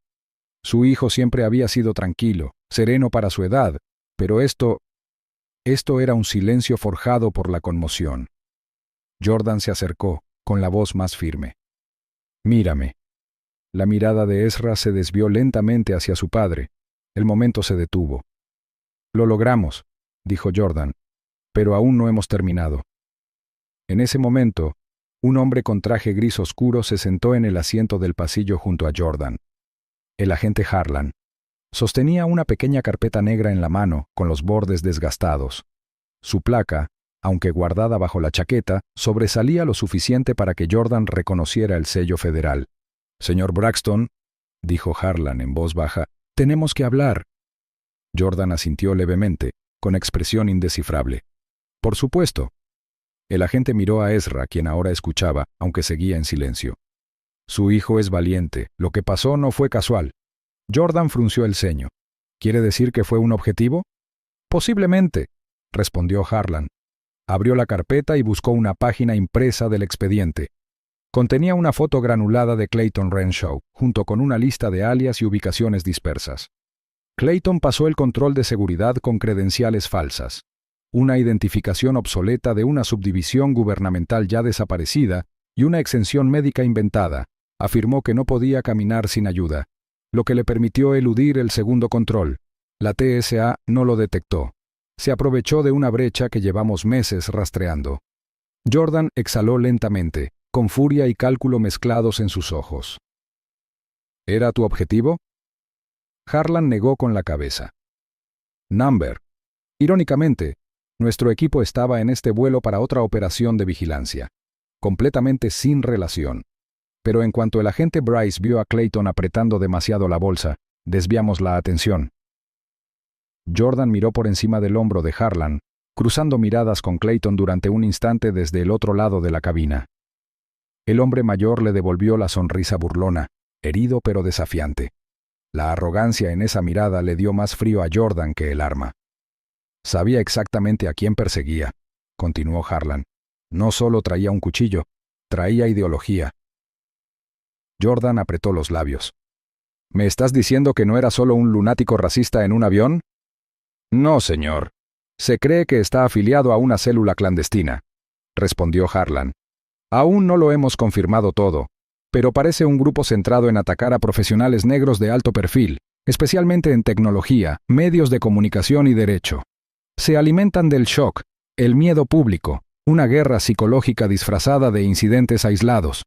Su hijo siempre había sido tranquilo, sereno para su edad, pero esto era un silencio forjado por la conmoción. Jordan se acercó, con la voz más firme. «Mírame». La mirada de Ezra se desvió lentamente hacia su padre. El momento se detuvo. «Lo logramos», dijo Jordan, «pero aún no hemos terminado». En ese momento, un hombre con traje gris oscuro se sentó en el asiento del pasillo junto a Jordan. El agente Harlan. Sostenía una pequeña carpeta negra en la mano, con los bordes desgastados. Su placa, aunque guardada bajo la chaqueta, sobresalía lo suficiente para que Jordan reconociera el sello federal. «Señor Braxton», dijo Harlan en voz baja, «tenemos que hablar». Jordan asintió levemente, con expresión indescifrable. «Por supuesto». El agente miró a Ezra, quien ahora escuchaba, aunque seguía en silencio. «Su hijo es valiente. Lo que pasó no fue casual». Jordan frunció el ceño. «¿Quiere decir que fue un objetivo?» «Posiblemente», respondió Harlan. Abrió la carpeta y buscó una página impresa del expediente. Contenía una foto granulada de Clayton Renshaw, junto con una lista de alias y ubicaciones dispersas. Clayton pasó el control de seguridad con credenciales falsas. Una identificación obsoleta de una subdivisión gubernamental ya desaparecida y una exención médica inventada. Afirmó que no podía caminar sin ayuda, lo que le permitió eludir el segundo control. La TSA no lo detectó. Se aprovechó de una brecha que llevamos meses rastreando. Jordan exhaló lentamente, con furia y cálculo mezclados en sus ojos. ¿Era tu objetivo? Harlan negó con la cabeza. Number. Irónicamente, nuestro equipo estaba en este vuelo para otra operación de vigilancia, completamente sin relación. Pero en cuanto el agente Bryce vio a Clayton apretando demasiado la bolsa, desviamos la atención. Jordan miró por encima del hombro de Harlan, cruzando miradas con Clayton durante un instante desde el otro lado de la cabina. El hombre mayor le devolvió la sonrisa burlona, herido pero desafiante. La arrogancia en esa mirada le dio más frío a Jordan que el arma. Sabía exactamente a quién perseguía, continuó Harlan. No solo traía un cuchillo, traía ideología. Jordan apretó los labios. ¿Me estás diciendo que no era solo un lunático racista en un avión? No, señor. Se cree que está afiliado a una célula clandestina, respondió Harlan. Aún no lo hemos confirmado todo, pero parece un grupo centrado en atacar a profesionales negros de alto perfil, especialmente en tecnología, medios de comunicación y derecho. Se alimentan del shock, el miedo público, una guerra psicológica disfrazada de incidentes aislados.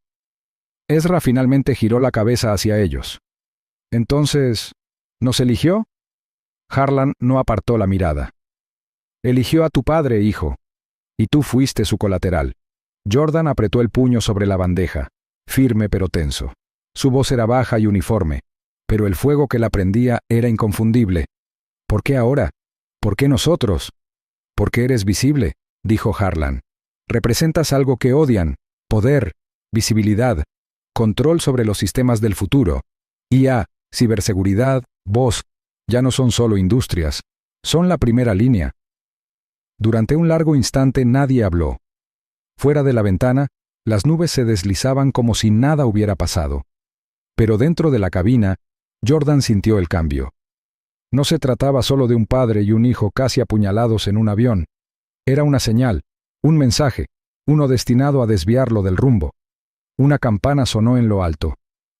Ezra finalmente giró la cabeza hacia ellos. Entonces, ¿nos eligió? Harlan no apartó la mirada. Eligió a tu padre, hijo, y tú fuiste su colateral. Jordan apretó el puño sobre la bandeja, firme pero tenso. Su voz era baja y uniforme, pero el fuego que la prendía era inconfundible. ¿Por qué ahora? ¿Por qué nosotros? «Porque eres visible», dijo Harlan. «Representas algo que odian: poder, visibilidad, control sobre los sistemas del futuro. IA, ciberseguridad, voz, ya no son solo industrias, son la primera línea». Durante un largo instante nadie habló. Fuera de la ventana, las nubes se deslizaban como si nada hubiera pasado. Pero dentro de la cabina, Jordan sintió el cambio. No se trataba solo de un padre y un hijo casi apuñalados en un avión. Era una señal, un mensaje, uno destinado a desviarlo del rumbo. Una campana sonó en lo alto.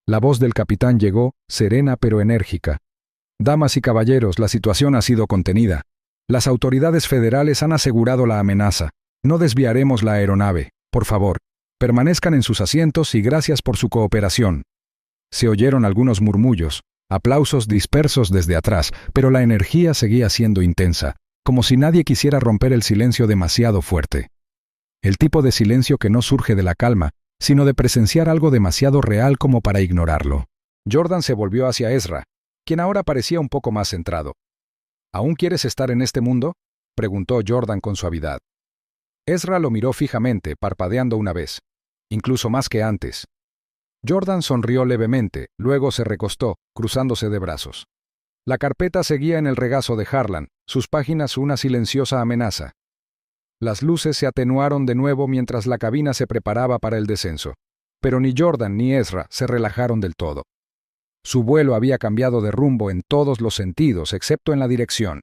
La voz del capitán llegó, serena pero enérgica. «Damas y caballeros, la situación ha sido contenida. Las autoridades federales han asegurado la amenaza. No desviaremos la aeronave. Por favor, permanezcan en sus asientos y gracias por su cooperación». Se oyeron algunos murmullos, aplausos dispersos desde atrás, pero la energía seguía siendo intensa, como si nadie quisiera romper el silencio demasiado fuerte. El tipo de silencio que no surge de la calma, sino de presenciar algo demasiado real como para ignorarlo. Jordan se volvió hacia Ezra, quien ahora parecía un poco más centrado. «¿Aún quieres estar en este mundo?», preguntó Jordan con suavidad. Ezra lo miró fijamente, parpadeando una vez, incluso más que antes. Jordan sonrió levemente, luego se recostó, cruzándose de brazos. La carpeta seguía en el regazo de Harlan, sus páginas una silenciosa amenaza. Las luces se atenuaron de nuevo mientras la cabina se preparaba para el descenso, pero ni Jordan ni Ezra se relajaron del todo. Su vuelo había cambiado de rumbo en todos los sentidos, excepto en la dirección.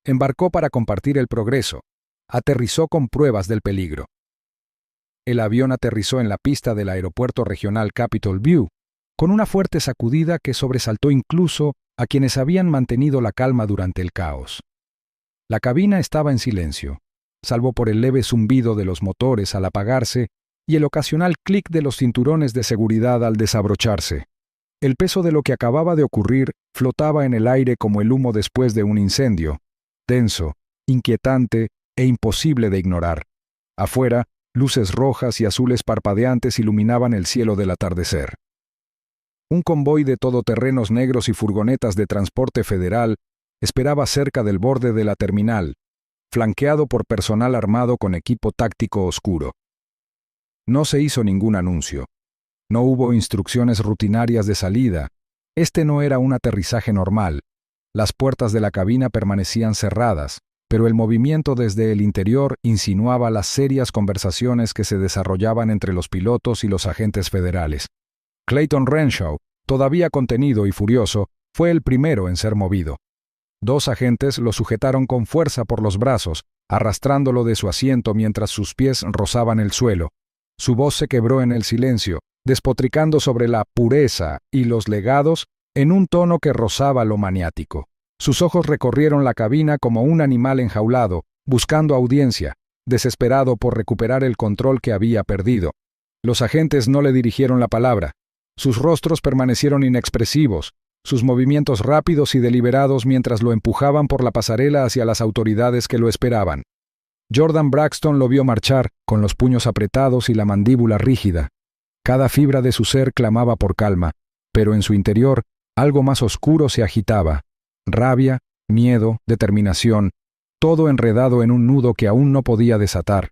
Embarcó para compartir el progreso. Aterrizó con pruebas del peligro. El avión aterrizó en la pista del aeropuerto regional Capitol View, con una fuerte sacudida que sobresaltó incluso a quienes habían mantenido la calma durante el caos. La cabina estaba en silencio, salvo por el leve zumbido de los motores al apagarse y el ocasional clic de los cinturones de seguridad al desabrocharse. El peso de lo que acababa de ocurrir flotaba en el aire como el humo después de un incendio, denso, inquietante e imposible de ignorar. Afuera, luces rojas y azules parpadeantes iluminaban el cielo del atardecer. Un convoy de todoterrenos negros y furgonetas de transporte federal esperaba cerca del borde de la terminal, flanqueado por personal armado con equipo táctico oscuro. No se hizo ningún anuncio. No hubo instrucciones rutinarias de salida. Este no era un aterrizaje normal. Las puertas de la cabina permanecían cerradas, pero el movimiento desde el interior insinuaba las serias conversaciones que se desarrollaban entre los pilotos y los agentes federales. Clayton Renshaw, todavía contenido y furioso, fue el primero en ser movido. 2 agentes lo sujetaron con fuerza por los brazos, arrastrándolo de su asiento mientras sus pies rozaban el suelo. Su voz se quebró en el silencio, despotricando sobre la pureza y los legados en un tono que rozaba lo maniático. Sus ojos recorrieron la cabina como un animal enjaulado, buscando audiencia, desesperado por recuperar el control que había perdido. Los agentes no le dirigieron la palabra. Sus rostros permanecieron inexpresivos, sus movimientos rápidos y deliberados mientras lo empujaban por la pasarela hacia las autoridades que lo esperaban. Jordan Braxton lo vio marchar, con los puños apretados y la mandíbula rígida. Cada fibra de su ser clamaba por calma, pero en su interior algo más oscuro se agitaba. Rabia, miedo, determinación, todo enredado en un nudo que aún no podía desatar.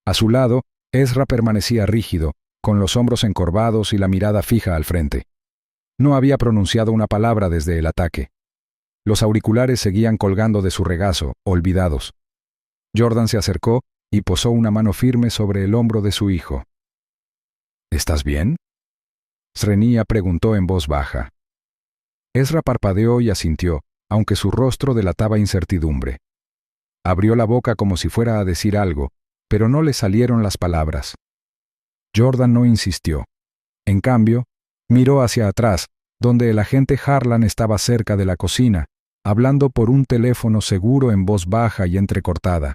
A su lado, Ezra permanecía rígido, con los hombros encorvados y la mirada fija al frente. No había pronunciado una palabra desde el ataque. Los auriculares seguían colgando de su regazo, olvidados. Jordan se acercó y posó una mano firme sobre el hombro de su hijo. «¿Estás bien?», Srenia preguntó en voz baja. Ezra parpadeó y asintió, aunque su rostro delataba incertidumbre. Abrió la boca como si fuera a decir algo, pero no le salieron las palabras. Jordan no insistió. En cambio, miró hacia atrás, donde el agente Harlan estaba cerca de la cocina, hablando por un teléfono seguro en voz baja y entrecortada.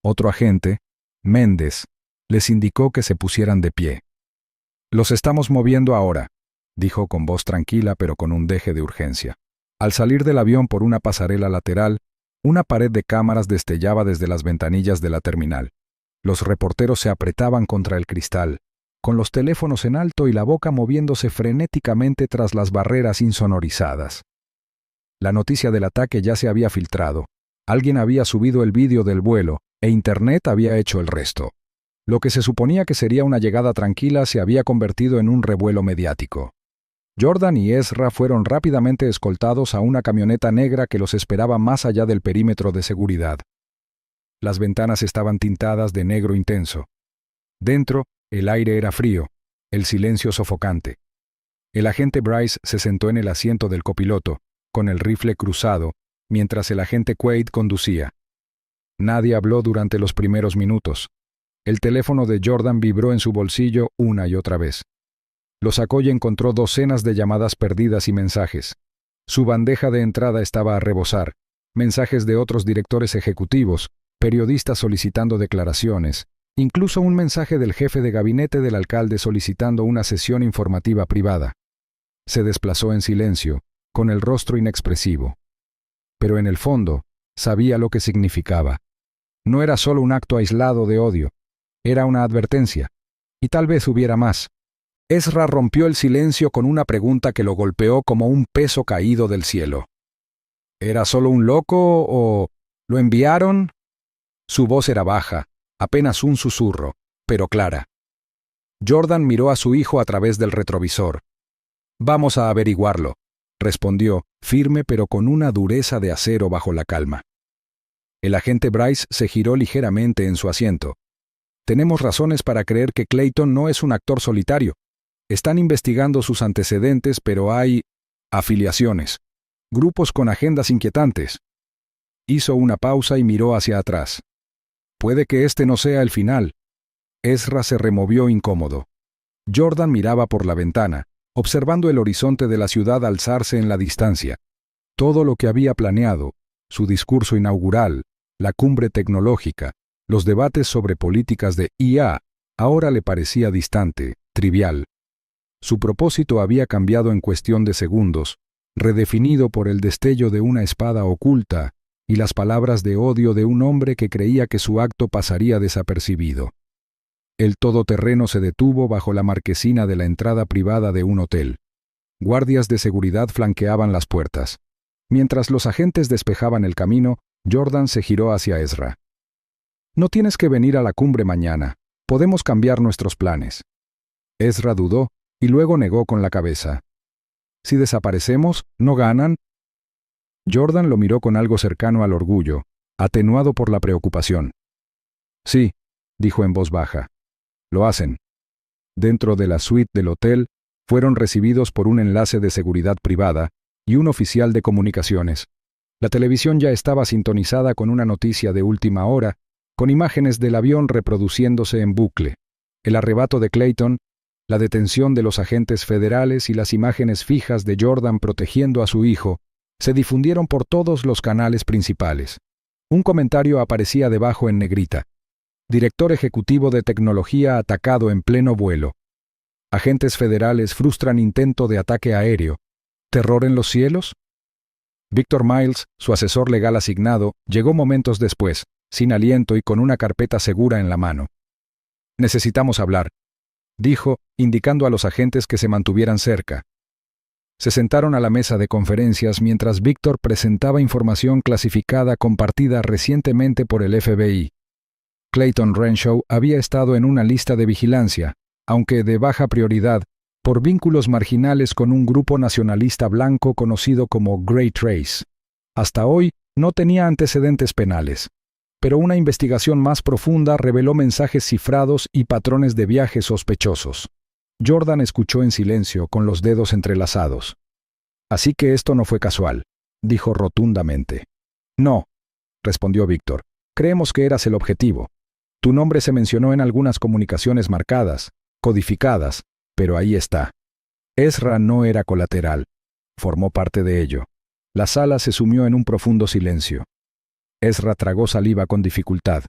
Otro agente, Méndez, les indicó que se pusieran de pie. «Los estamos moviendo ahora», dijo con voz tranquila pero con un deje de urgencia. Al salir del avión por una pasarela lateral, una pared de cámaras destellaba desde las ventanillas de la terminal. Los reporteros se apretaban contra el cristal, con los teléfonos en alto y la boca moviéndose frenéticamente tras las barreras insonorizadas. La noticia del ataque ya se había filtrado. Alguien había subido el vídeo del vuelo, e Internet había hecho el resto. Lo que se suponía que sería una llegada tranquila se había convertido en un revuelo mediático. Jordan y Ezra fueron rápidamente escoltados a una camioneta negra que los esperaba más allá del perímetro de seguridad. Las ventanas estaban tintadas de negro intenso. Dentro, el aire era frío, el silencio sofocante. El agente Bryce se sentó en el asiento del copiloto, con el rifle cruzado, mientras el agente Quaid conducía. Nadie habló durante los primeros minutos. El teléfono de Jordan vibró en su bolsillo una y otra vez. Lo sacó y encontró docenas de llamadas perdidas y mensajes. Su bandeja de entrada estaba a rebosar, mensajes de otros directores ejecutivos, periodistas solicitando declaraciones, incluso un mensaje del jefe de gabinete del alcalde solicitando una sesión informativa privada. Se desplazó en silencio, con el rostro inexpresivo. Pero en el fondo, sabía lo que significaba. No era solo un acto aislado de odio, era una advertencia, y tal vez hubiera más. Ezra rompió el silencio con una pregunta que lo golpeó como un peso caído del cielo. ¿Era solo un loco o lo enviaron? Su voz era baja, apenas un susurro, pero clara. Jordan miró a su hijo a través del retrovisor. «Vamos a averiguarlo», respondió, firme pero con una dureza de acero bajo la calma. El agente Bryce se giró ligeramente en su asiento. «Tenemos razones para creer que Clayton no es un actor solitario. Están investigando sus antecedentes, pero hay afiliaciones, grupos con agendas inquietantes». Hizo una pausa y miró hacia atrás. «Puede que este no sea el final». Ezra se removió incómodo. Jordan miraba por la ventana, observando el horizonte de la ciudad alzarse en la distancia. Todo lo que había planeado, su discurso inaugural, la cumbre tecnológica, los debates sobre políticas de IA, ahora le parecía distante, trivial. Su propósito había cambiado en cuestión de segundos, redefinido por el destello de una espada oculta y las palabras de odio de un hombre que creía que su acto pasaría desapercibido. El todoterreno se detuvo bajo la marquesina de la entrada privada de un hotel. Guardias de seguridad flanqueaban las puertas. Mientras los agentes despejaban el camino, Jordan se giró hacia Ezra. «No tienes que venir a la cumbre mañana. Podemos cambiar nuestros planes». Ezra dudó y luego negó con la cabeza. «Si desaparecemos, ¿no ganan?» Jordan lo miró con algo cercano al orgullo, atenuado por la preocupación. «Sí», dijo en voz baja. «Lo hacen». Dentro de la suite del hotel, fueron recibidos por un enlace de seguridad privada y un oficial de comunicaciones. La televisión ya estaba sintonizada con una noticia de última hora, con imágenes del avión reproduciéndose en bucle. El arrebato de Clayton, la detención de los agentes federales y las imágenes fijas de Jordan protegiendo a su hijo, se difundieron por todos los canales principales. Un comentario aparecía debajo en negrita. Director ejecutivo de tecnología atacado en pleno vuelo. Agentes federales frustran intento de ataque aéreo. ¿Terror en los cielos? Victor Miles, su asesor legal asignado, llegó momentos después, sin aliento y con una carpeta segura en la mano. «Necesitamos hablar», dijo, indicando a los agentes que se mantuvieran cerca. Se sentaron a la mesa de conferencias mientras Victor presentaba información clasificada compartida recientemente por el FBI. Clayton Renshaw había estado en una lista de vigilancia, aunque de baja prioridad, por vínculos marginales con un grupo nacionalista blanco conocido como Grey Trace. Hasta hoy no tenía antecedentes penales, pero una investigación más profunda reveló mensajes cifrados y patrones de viajes sospechosos. Jordan escuchó en silencio, con los dedos entrelazados. «Así que esto no fue casual», dijo rotundamente. «No», respondió Víctor. «Creemos que eras el objetivo. Tu nombre se mencionó en algunas comunicaciones marcadas, codificadas, pero ahí está. Ezra no era colateral. Formó parte de ello». La sala se sumió en un profundo silencio. Ezra tragó saliva con dificultad.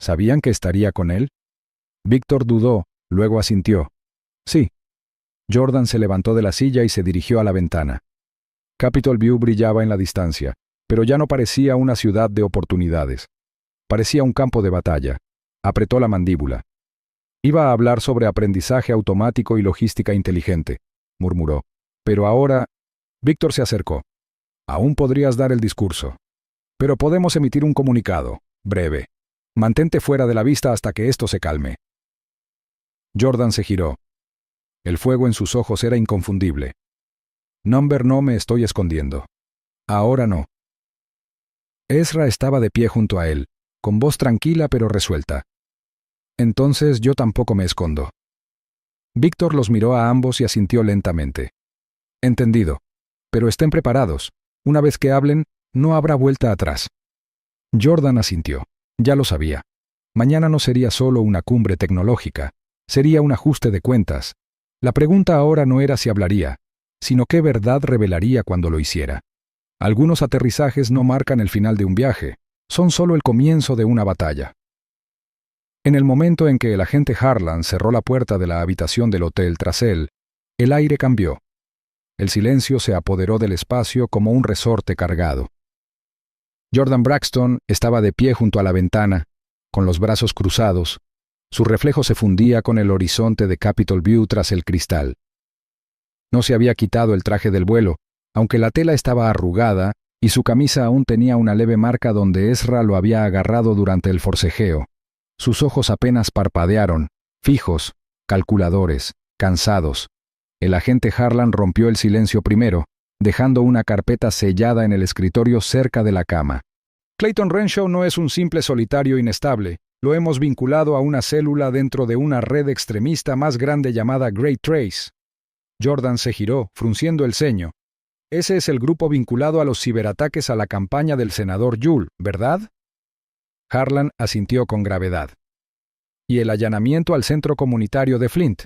¿Sabían que estaría con él? Víctor dudó, luego asintió. «Sí». Jordan se levantó de la silla y se dirigió a la ventana. Capitol View brillaba en la distancia, pero ya no parecía una ciudad de oportunidades. Parecía un campo de batalla. Apretó la mandíbula. Iba a hablar sobre aprendizaje automático y logística inteligente, murmuró. Pero ahora... Víctor se acercó. Aún podrías dar el discurso. Pero podemos emitir un comunicado, breve. Mantente fuera de la vista hasta que esto se calme. Jordan se giró. El fuego en sus ojos era inconfundible. Number, no me estoy escondiendo. Ahora no. Ezra estaba de pie junto a él, con voz tranquila pero resuelta. Entonces yo tampoco me escondo. Víctor los miró a ambos y asintió lentamente. Entendido. Pero estén preparados. Una vez que hablen, no habrá vuelta atrás. Jordan asintió. Ya lo sabía. Mañana no sería solo una cumbre tecnológica, sería un ajuste de cuentas. La pregunta ahora no era si hablaría, sino qué verdad revelaría cuando lo hiciera. Algunos aterrizajes no marcan el final de un viaje, son solo el comienzo de una batalla. En el momento en que el agente Harlan cerró la puerta de la habitación del hotel tras él, el aire cambió. El silencio se apoderó del espacio como un resorte cargado. Jordan Braxton estaba de pie junto a la ventana, con los brazos cruzados. Su reflejo se fundía con el horizonte de Capitol View tras el cristal. No se había quitado el traje del vuelo, aunque la tela estaba arrugada y su camisa aún tenía una leve marca donde Ezra lo había agarrado durante el forcejeo. Sus ojos apenas parpadearon, fijos, calculadores, cansados. El agente Harlan rompió el silencio primero, dejando una carpeta sellada en el escritorio cerca de la cama. Clayton Renshaw no es un simple solitario inestable. Lo hemos vinculado a una célula dentro de una red extremista más grande llamada Great Trace. Jordan se giró, frunciendo el ceño. Ese es el grupo vinculado a los ciberataques a la campaña del senador Yule, ¿verdad? Harlan asintió con gravedad. Y el allanamiento al centro comunitario de Flint.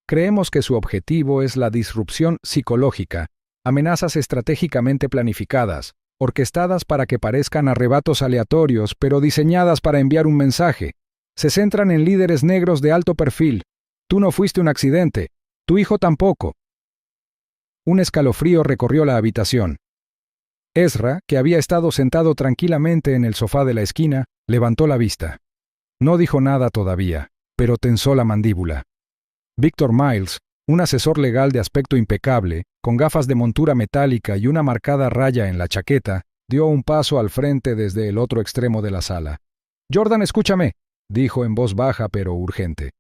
Creemos que su objetivo es la disrupción psicológica, amenazas estratégicamente planificadas, orquestadas para que parezcan arrebatos aleatorios, pero diseñadas para enviar un mensaje. Se centran en líderes negros de alto perfil. Tú no fuiste un accidente. Tu hijo tampoco. Un escalofrío recorrió la habitación. Ezra, que había estado sentado tranquilamente en el sofá de la esquina, levantó la vista. No dijo nada todavía, pero tensó la mandíbula. Victor Miles, un asesor legal de aspecto impecable, con gafas de montura metálica y una marcada raya en la chaqueta, dio un paso al frente desde el otro extremo de la sala. «Jordan, escúchame», dijo en voz baja pero urgente.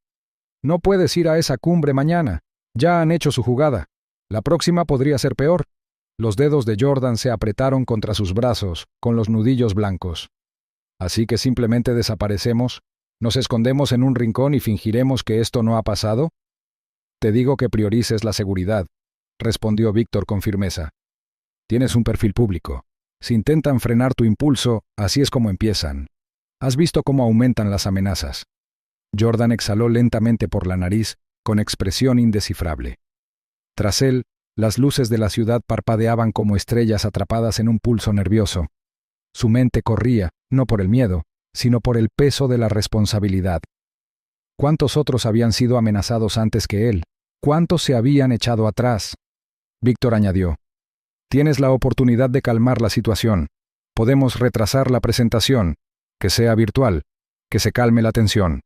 «No puedes ir a esa cumbre mañana. Ya han hecho su jugada. La próxima podría ser peor». Los dedos de Jordan se apretaron contra sus brazos, con los nudillos blancos. «¿Así que simplemente desaparecemos? ¿Nos escondemos en un rincón y fingiremos que esto no ha pasado?» «Te digo que priorices la seguridad», respondió Víctor con firmeza. «Tienes un perfil público. Si intentan frenar tu impulso, así es como empiezan. Has visto cómo aumentan las amenazas». Jordan exhaló lentamente por la nariz, con expresión indescifrable. Tras él, las luces de la ciudad parpadeaban como estrellas atrapadas en un pulso nervioso. Su mente corría, no por el miedo, sino por el peso de la responsabilidad. ¿Cuántos otros habían sido amenazados antes que él? ¿Cuántos se habían echado atrás? Víctor añadió: «Tienes la oportunidad de calmar la situación. Podemos retrasar la presentación, que sea virtual, que se calme la tensión».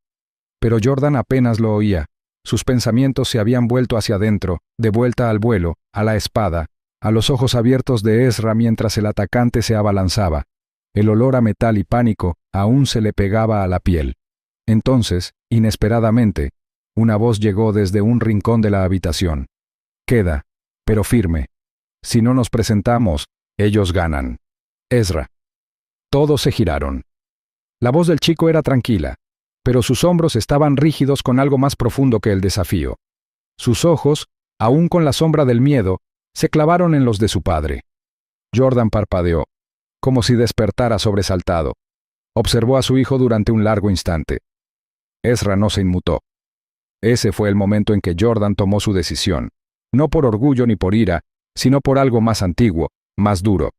Pero Jordan apenas lo oía. Sus pensamientos se habían vuelto hacia adentro, de vuelta al vuelo, a la espada, a los ojos abiertos de Ezra mientras el atacante se abalanzaba. El olor a metal y pánico aún se le pegaba a la piel. Entonces, inesperadamente, una voz llegó desde un rincón de la habitación. «Queda, pero firme. Si no nos presentamos, ellos ganan. Ezra». Todos se giraron. La voz del chico era tranquila, pero sus hombros estaban rígidos con algo más profundo que el desafío. Sus ojos, aún con la sombra del miedo, se clavaron en los de su padre. Jordan parpadeó, como si despertara sobresaltado. Observó a su hijo durante un largo instante. Ezra no se inmutó. Ese fue el momento en que Jordan tomó su decisión, no por orgullo ni por ira, sino por algo más antiguo, más duro.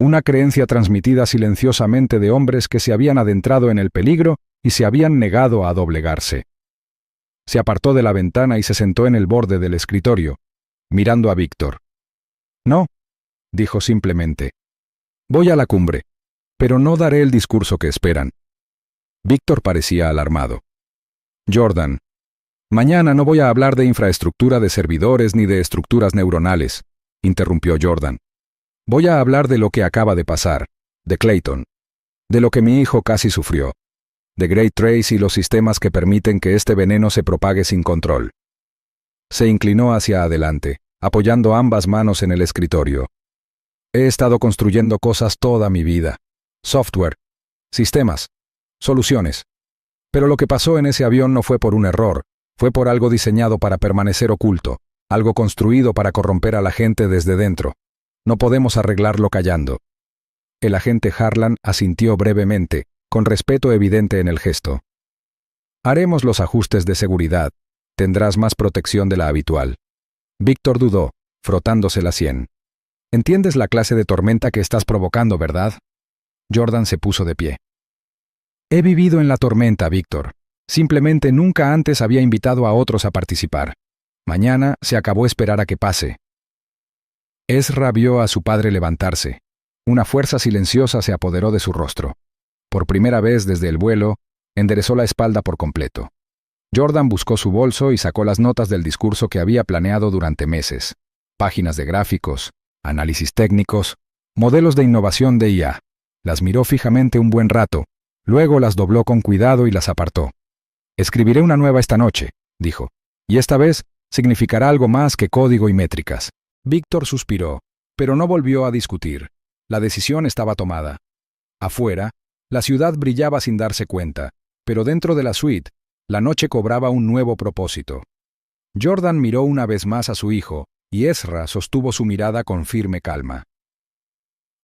Una creencia transmitida silenciosamente de hombres que se habían adentrado en el peligro y se habían negado a doblegarse. Se apartó de la ventana y se sentó en el borde del escritorio, mirando a Víctor. «No», dijo simplemente. «Voy a la cumbre, pero no daré el discurso que esperan. Víctor parecía alarmado. Jordan, mañana no voy a hablar de infraestructura de servidores ni de estructuras neuronales, interrumpió Jordan. Voy a hablar de lo que acaba de pasar, de Clayton, de lo que mi hijo casi sufrió, de Great Trace y los sistemas que permiten que este veneno se propague sin control. Se inclinó hacia adelante, apoyando ambas manos en el escritorio. He estado construyendo cosas toda mi vida. Software, sistemas, soluciones. Pero lo que pasó en ese avión no fue por un error, fue por algo diseñado para permanecer oculto, algo construido para corromper a la gente desde dentro. No podemos arreglarlo callando. El agente Harlan asintió brevemente, con respeto evidente en el gesto. Haremos los ajustes de seguridad. Tendrás más protección de la habitual. Víctor dudó, frotándose la sien. Entiendes la clase de tormenta que estás provocando, ¿verdad? Jordan se puso de pie. He vivido en la tormenta, Víctor. Simplemente nunca antes había invitado a otros a participar. Mañana se acabó esperar a que pase. Ezra vio a su padre levantarse. Una fuerza silenciosa se apoderó de su rostro. Por primera vez desde el vuelo, enderezó la espalda por completo. Jordan buscó su bolso y sacó las notas del discurso que había planeado durante meses. Páginas de gráficos, análisis técnicos, modelos de innovación de IA. Las miró fijamente un buen rato, luego las dobló con cuidado y las apartó. Escribiré una nueva esta noche, dijo, y esta vez significará algo más que código y métricas. Víctor suspiró, pero no volvió a discutir. La decisión estaba tomada. Afuera, la ciudad brillaba sin darse cuenta, pero dentro de la suite, la noche cobraba un nuevo propósito. Jordan miró una vez más a su hijo, y Ezra sostuvo su mirada con firme calma.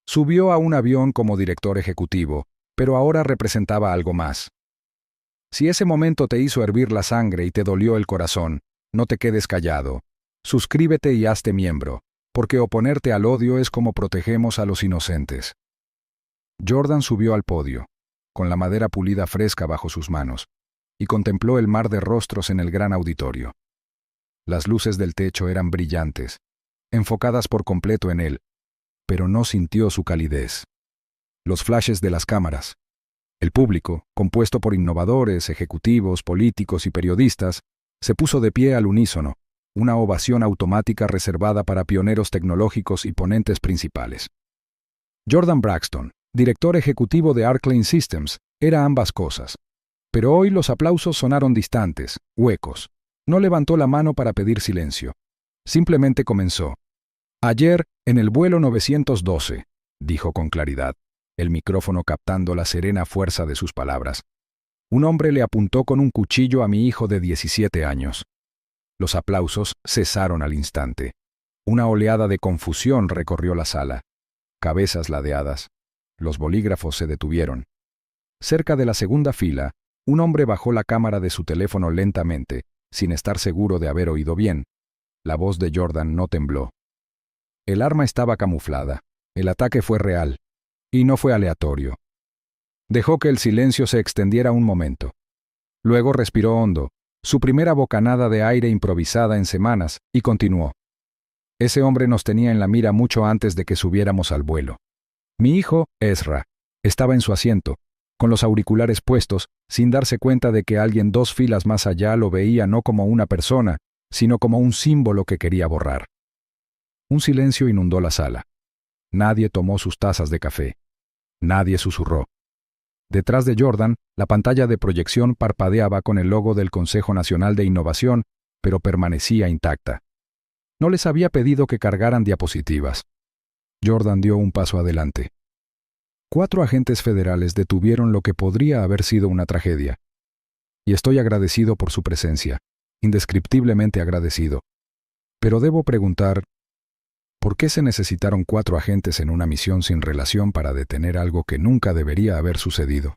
Subió a un avión como director ejecutivo, pero ahora representaba algo más. Si ese momento te hizo hervir la sangre y te dolió el corazón, no te quedes callado. Suscríbete y hazte miembro, porque oponerte al odio es como protegemos a los inocentes. Jordan subió al podio, con la madera pulida fresca bajo sus manos, y contempló el mar de rostros en el gran auditorio. Las luces del techo eran brillantes, enfocadas por completo en él, pero no sintió su calidez. Los flashes de las cámaras. El público, compuesto por innovadores, ejecutivos, políticos y periodistas, se puso de pie al unísono, una ovación automática reservada para pioneros tecnológicos y ponentes principales. Jordan Braxton, director ejecutivo de Arclane Systems, era ambas cosas. Pero hoy los aplausos sonaron distantes, huecos. No levantó la mano para pedir silencio. Simplemente comenzó. Ayer, en el vuelo 912, dijo con claridad, el micrófono captando la serena fuerza de sus palabras. Un hombre le apuntó con un cuchillo a mi hijo de 17 años. Los aplausos cesaron al instante. Una oleada de confusión recorrió la sala. Cabezas ladeadas. Los bolígrafos se detuvieron. Cerca de la segunda fila, un hombre bajó la cámara de su teléfono lentamente, sin estar seguro de haber oído bien. La voz de Jordan no tembló. El arma estaba camuflada. El ataque fue real. Y no fue aleatorio. Dejó que el silencio se extendiera un momento. Luego respiró hondo, su primera bocanada de aire improvisada en semanas, y continuó. Ese hombre nos tenía en la mira mucho antes de que subiéramos al vuelo. Mi hijo, Ezra, estaba en su asiento, con los auriculares puestos, sin darse cuenta de que alguien 2 filas más allá lo veía no como una persona, sino como un símbolo que quería borrar. Un silencio inundó la sala. Nadie tomó sus tazas de café. Nadie susurró. Detrás de Jordan, la pantalla de proyección parpadeaba con el logo del Consejo Nacional de Innovación, pero permanecía intacta. No les había pedido que cargaran diapositivas. Jordan dio un paso adelante. 4 agentes federales detuvieron lo que podría haber sido una tragedia. Y estoy agradecido por su presencia, indescriptiblemente agradecido. Pero debo preguntar, ¿por qué se necesitaron 4 agentes en una misión sin relación para detener algo que nunca debería haber sucedido?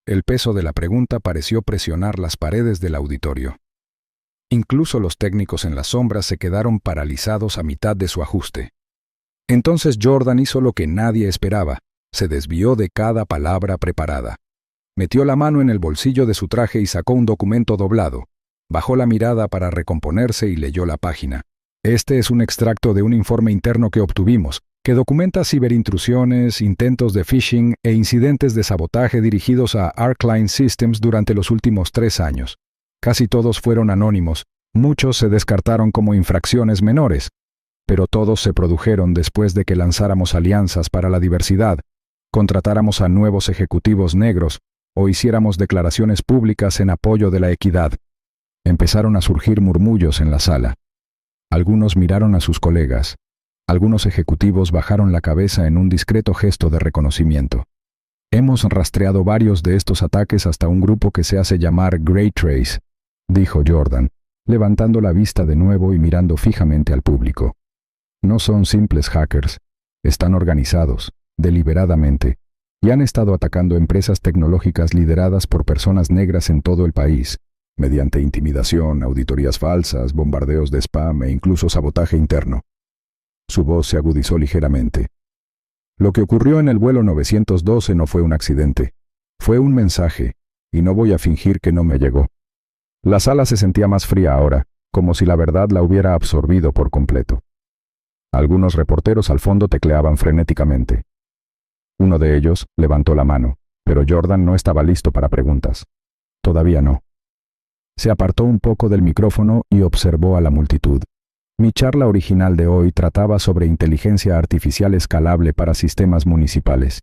El peso de la pregunta pareció presionar las paredes del auditorio. Incluso los técnicos en las sombras se quedaron paralizados a mitad de su ajuste. Entonces Jordan hizo lo que nadie esperaba, se desvió de cada palabra preparada. Metió la mano en el bolsillo de su traje y sacó un documento doblado. Bajó la mirada para recomponerse y leyó la página. Este es un extracto de un informe interno que obtuvimos, que documenta ciberintrusiones, intentos de phishing e incidentes de sabotaje dirigidos a Arcline Systems durante los últimos 3 años. Casi todos fueron anónimos, muchos se descartaron como infracciones menores, pero todos se produjeron después de que lanzáramos alianzas para la diversidad, contratáramos a nuevos ejecutivos negros o hiciéramos declaraciones públicas en apoyo de la equidad. Empezaron a surgir murmullos en la sala. Algunos miraron a sus colegas. Algunos ejecutivos bajaron la cabeza en un discreto gesto de reconocimiento. Hemos rastreado varios de estos ataques hasta un grupo que se hace llamar Grey Trace, dijo Jordan, levantando la vista de nuevo y mirando fijamente al público. No son simples hackers, están organizados, deliberadamente, y han estado atacando empresas tecnológicas lideradas por personas negras en todo el país, mediante intimidación, auditorías falsas, bombardeos de spam e incluso sabotaje interno. Su voz se agudizó ligeramente. Lo que ocurrió en el vuelo 912 no fue un accidente, fue un mensaje, y no voy a fingir que no me llegó. La sala se sentía más fría ahora, como si la verdad la hubiera absorbido por completo. Algunos reporteros al fondo tecleaban frenéticamente. Uno de ellos levantó la mano, pero Jordan no estaba listo para preguntas. Todavía no. Se apartó un poco del micrófono y observó a la multitud. Mi charla original de hoy trataba sobre inteligencia artificial escalable para sistemas municipales.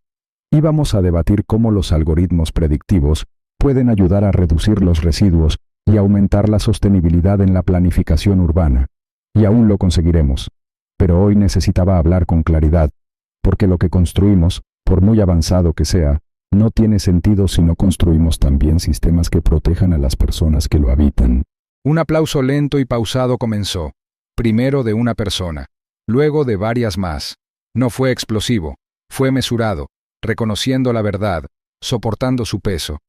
Íbamos a debatir cómo los algoritmos predictivos pueden ayudar a reducir los residuos y aumentar la sostenibilidad en la planificación urbana. Y aún lo conseguiremos. Pero hoy necesitaba hablar con claridad, porque lo que construimos, por muy avanzado que sea, no tiene sentido si no construimos también sistemas que protejan a las personas que lo habitan. Un aplauso lento y pausado comenzó, primero de una persona, luego de varias más. No fue explosivo, fue mesurado, reconociendo la verdad, soportando su peso.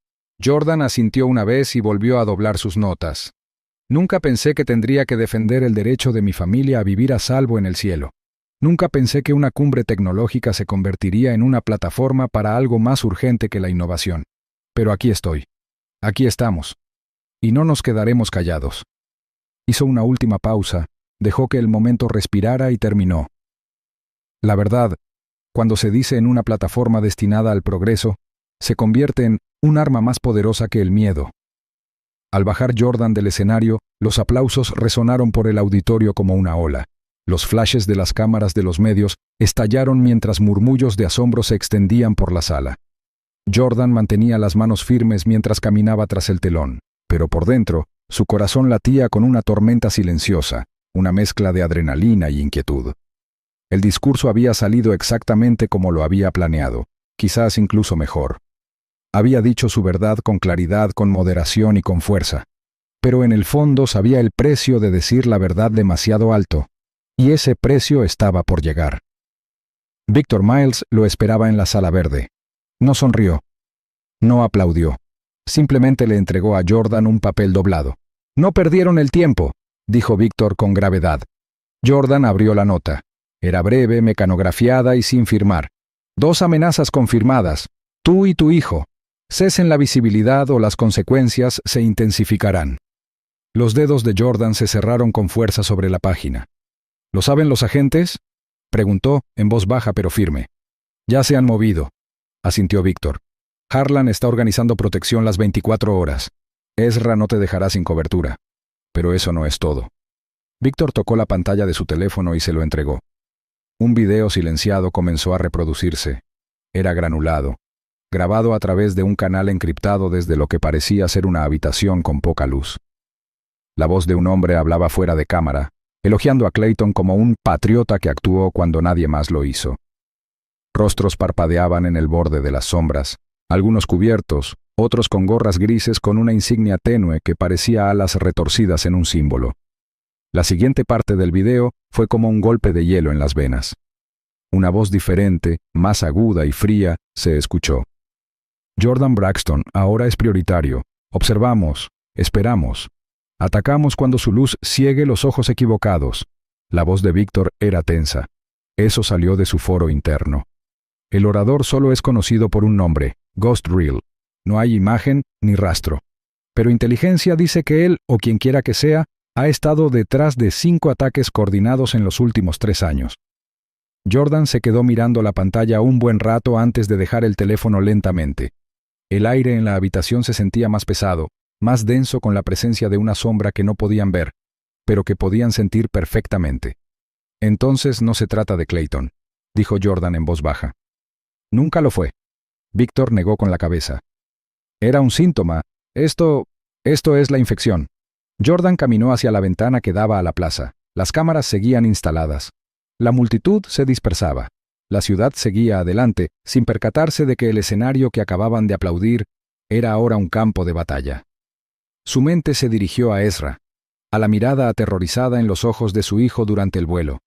Jordan asintió una vez y volvió a doblar sus notas. Nunca pensé que tendría que defender el derecho de mi familia a vivir a salvo en el cielo. Nunca pensé que una cumbre tecnológica se convertiría en una plataforma para algo más urgente que la innovación. Pero aquí estoy. Aquí estamos. Y no nos quedaremos callados. Hizo una última pausa, dejó que el momento respirara y terminó. La verdad, cuando se dice en una plataforma destinada al progreso, se convierte en un arma más poderosa que el miedo. Al bajar Jordan del escenario, los aplausos resonaron por el auditorio como una ola. Los flashes de las cámaras de los medios estallaron mientras murmullos de asombro se extendían por la sala. Jordan mantenía las manos firmes mientras caminaba tras el telón, pero por dentro, su corazón latía con una tormenta silenciosa, una mezcla de adrenalina y inquietud. El discurso había salido exactamente como lo había planeado, quizás incluso mejor. Había dicho su verdad con claridad, con moderación y con fuerza, pero en el fondo sabía el precio de decir la verdad demasiado alto, y ese precio estaba por llegar. Victor Miles lo esperaba en la sala verde. No sonrió. No aplaudió. Simplemente le entregó a Jordan un papel doblado. «No perdieron el tiempo», dijo Victor con gravedad. Jordan abrió la nota. Era breve, mecanografiada y sin firmar. 2 amenazas confirmadas. Tú y tu hijo. Cesen la visibilidad o las consecuencias se intensificarán. Los dedos de Jordan se cerraron con fuerza sobre la página. ¿Lo saben los agentes?, preguntó, en voz baja pero firme. Ya se han movido, asintió Víctor. Harlan está organizando protección las 24 horas. Ezra no te dejará sin cobertura. Pero eso no es todo. Víctor tocó la pantalla de su teléfono y se lo entregó. Un video silenciado comenzó a reproducirse. Era granulado, grabado a través de un canal encriptado desde lo que parecía ser una habitación con poca luz. La voz de un hombre hablaba fuera de cámara, elogiando a Clayton como un patriota que actuó cuando nadie más lo hizo. Rostros parpadeaban en el borde de las sombras, algunos cubiertos, otros con gorras grises con una insignia tenue que parecía alas retorcidas en un símbolo. La siguiente parte del video fue como un golpe de hielo en las venas. Una voz diferente, más aguda y fría, se escuchó. Jordan Braxton ahora es prioritario. Observamos, esperamos. Atacamos cuando su luz ciegue los ojos equivocados. La voz de Víctor era tensa. Eso salió de su foro interno. El orador solo es conocido por un nombre, Ghost Reel. No hay imagen ni rastro. Pero inteligencia dice que él, o quien quiera que sea, Ha estado detrás de 5 ataques coordinados en los últimos 3 años. Jordan se quedó mirando la pantalla un buen rato antes de dejar el teléfono lentamente. El aire en la habitación se sentía más pesado, más denso con la presencia de una sombra que no podían ver, pero que podían sentir perfectamente. Entonces no se trata de Clayton, dijo Jordan en voz baja. Nunca lo fue. Víctor negó con la cabeza. Era un síntoma. Esto es la infección. Jordan caminó hacia la ventana que daba a la plaza. Las cámaras seguían instaladas. La multitud se dispersaba. La ciudad seguía adelante, sin percatarse de que el escenario que acababan de aplaudir era ahora un campo de batalla. Su mente se dirigió a Ezra, a la mirada aterrorizada en los ojos de su hijo durante el vuelo,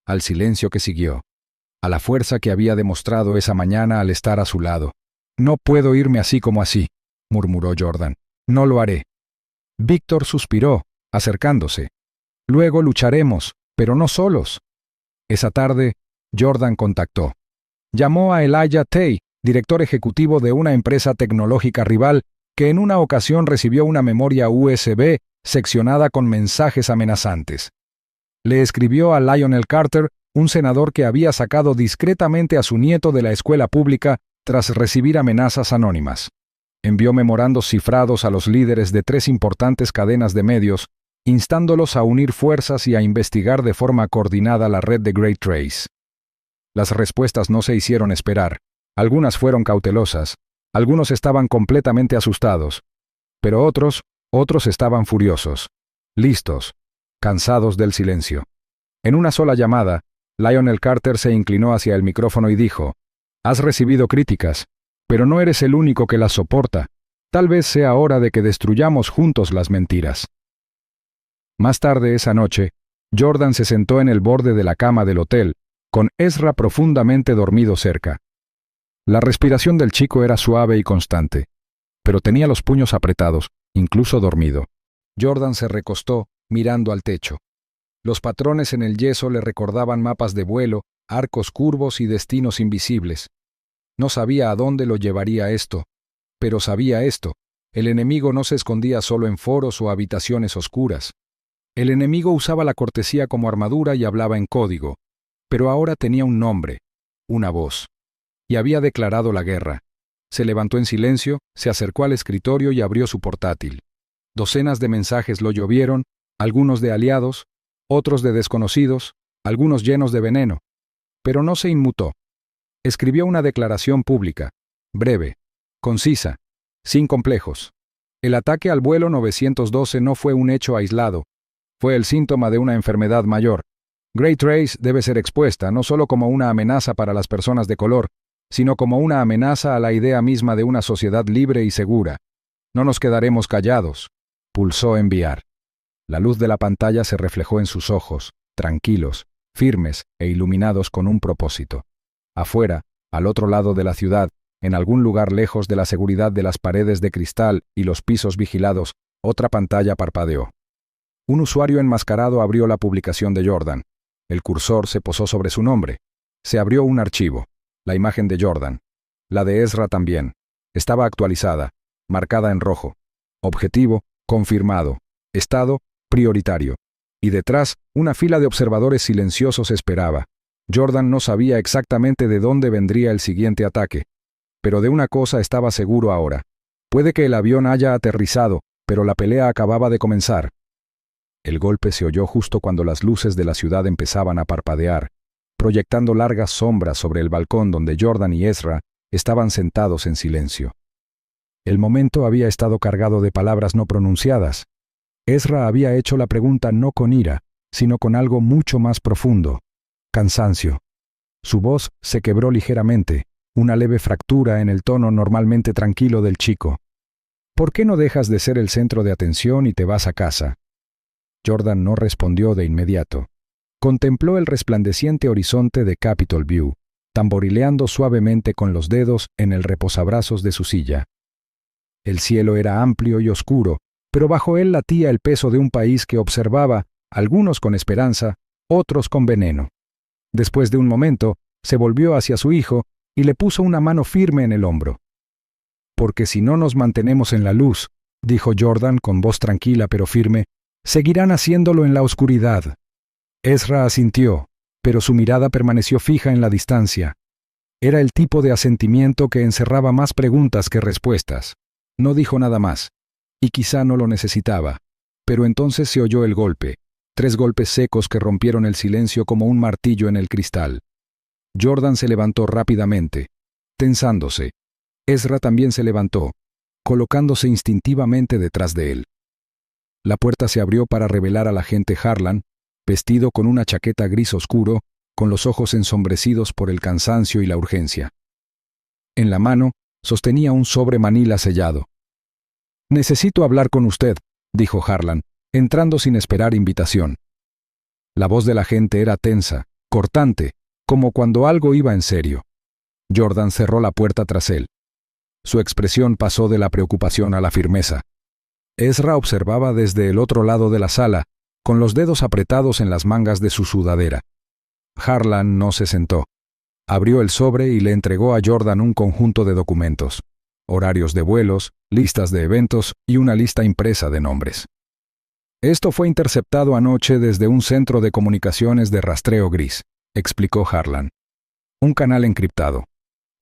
al silencio que siguió, a la fuerza que había demostrado esa mañana al estar a su lado. «No puedo irme así como así», murmuró Jordan. «No lo haré». Víctor suspiró, acercándose. «Luego lucharemos, pero no solos». Esa tarde, Jordan contactó. Llamó a Elijah Tay, director ejecutivo de una empresa tecnológica rival, que en una ocasión recibió una memoria USB seccionada con mensajes amenazantes. Le escribió a Lionel Carter, un senador que había sacado discretamente a su nieto de la escuela pública tras recibir amenazas anónimas. Envió memorandos cifrados a los líderes de 3 importantes cadenas de medios, instándolos a unir fuerzas y a investigar de forma coordinada la red de Great Trace. Las respuestas no se hicieron esperar. Algunas fueron cautelosas, algunos estaban completamente asustados, pero otros estaban furiosos, listos, cansados del silencio. En una sola llamada, Lionel Carter se inclinó hacia el micrófono y dijo: «Has recibido críticas, pero no eres el único que las soporta. Tal vez sea hora de que destruyamos juntos las mentiras». Más tarde esa noche, Jordan se sentó en el borde de la cama del hotel, con Ezra profundamente dormido cerca. La respiración del chico era suave y constante, pero tenía los puños apretados, incluso dormido. Jordan se recostó, mirando al techo. Los patrones en el yeso le recordaban mapas de vuelo, arcos curvos y destinos invisibles. No sabía a dónde lo llevaría esto, pero sabía esto: el enemigo no se escondía solo en foros o habitaciones oscuras. El enemigo usaba la cortesía como armadura y hablaba en código, pero ahora tenía un nombre, una voz, y había declarado la guerra. Se levantó en silencio, se acercó al escritorio y abrió su portátil. Docenas de mensajes lo llovieron, algunos de aliados, otros de desconocidos, algunos llenos de veneno, pero no se inmutó. Escribió una declaración pública, breve, concisa, sin complejos. El ataque al vuelo 912 no fue un hecho aislado, fue el síntoma de una enfermedad mayor. Great Trace debe ser expuesta no solo como una amenaza para las personas de color, sino como una amenaza a la idea misma de una sociedad libre y segura. No nos quedaremos callados. Pulsó enviar. La luz de la pantalla se reflejó en sus ojos, tranquilos, firmes e iluminados con un propósito. Afuera, al otro lado de la ciudad, en algún lugar lejos de la seguridad de las paredes de cristal y los pisos vigilados, otra pantalla parpadeó. Un usuario enmascarado abrió la publicación de Jordan. El cursor se posó sobre su nombre. Se abrió un archivo. La imagen de Jordan. La de Ezra también. Estaba actualizada, marcada en rojo. Objetivo, confirmado. Estado, prioritario. Y detrás, una fila de observadores silenciosos esperaba. Jordan no sabía exactamente de dónde vendría el siguiente ataque. Pero de una cosa estaba seguro ahora. Puede que el avión haya aterrizado, pero la pelea acababa de comenzar. El golpe se oyó justo cuando las luces de la ciudad empezaban a parpadear, proyectando largas sombras sobre el balcón donde Jordan y Ezra estaban sentados en silencio. El momento había estado cargado de palabras no pronunciadas. Ezra había hecho la pregunta no con ira, sino con algo mucho más profundo: cansancio. Su voz se quebró ligeramente, una leve fractura en el tono normalmente tranquilo del chico. ¿Por qué no dejas de ser el centro de atención y te vas a casa? Jordan no respondió de inmediato. Contempló el resplandeciente horizonte de Capitol View, tamborileando suavemente con los dedos en el reposabrazos de su silla. El cielo era amplio y oscuro, pero bajo él latía el peso de un país que observaba, algunos con esperanza, otros con veneno. Después de un momento, se volvió hacia su hijo y le puso una mano firme en el hombro. «Porque si no nos mantenemos en la luz», dijo Jordan con voz tranquila pero firme, Seguirán haciéndolo en la oscuridad. Ezra asintió, pero su mirada permaneció fija en la distancia. Era el tipo de asentimiento que encerraba más preguntas que respuestas. No dijo nada más, y quizá no lo necesitaba, pero entonces se oyó el golpe, 3 golpes secos que rompieron el silencio como un martillo en el cristal. Jordan se levantó rápidamente, tensándose. Ezra también se levantó, colocándose instintivamente detrás de él. La puerta se abrió para revelar al agente Harlan, vestido con una chaqueta gris oscuro, con los ojos ensombrecidos por el cansancio y la urgencia. En la mano, sostenía un sobre manila sellado. «Necesito hablar con usted», dijo Harlan, entrando sin esperar invitación. La voz del agente era tensa, cortante, como cuando algo iba en serio. Jordan cerró la puerta tras él. Su expresión pasó de la preocupación a la firmeza. Ezra observaba desde el otro lado de la sala, con los dedos apretados en las mangas de su sudadera. Harlan no se sentó. Abrió el sobre y le entregó a Jordan un conjunto de documentos, horarios de vuelos, listas de eventos y una lista impresa de nombres. «Esto fue interceptado anoche desde un centro de comunicaciones de rastreo gris», explicó Harlan. «Un canal encriptado.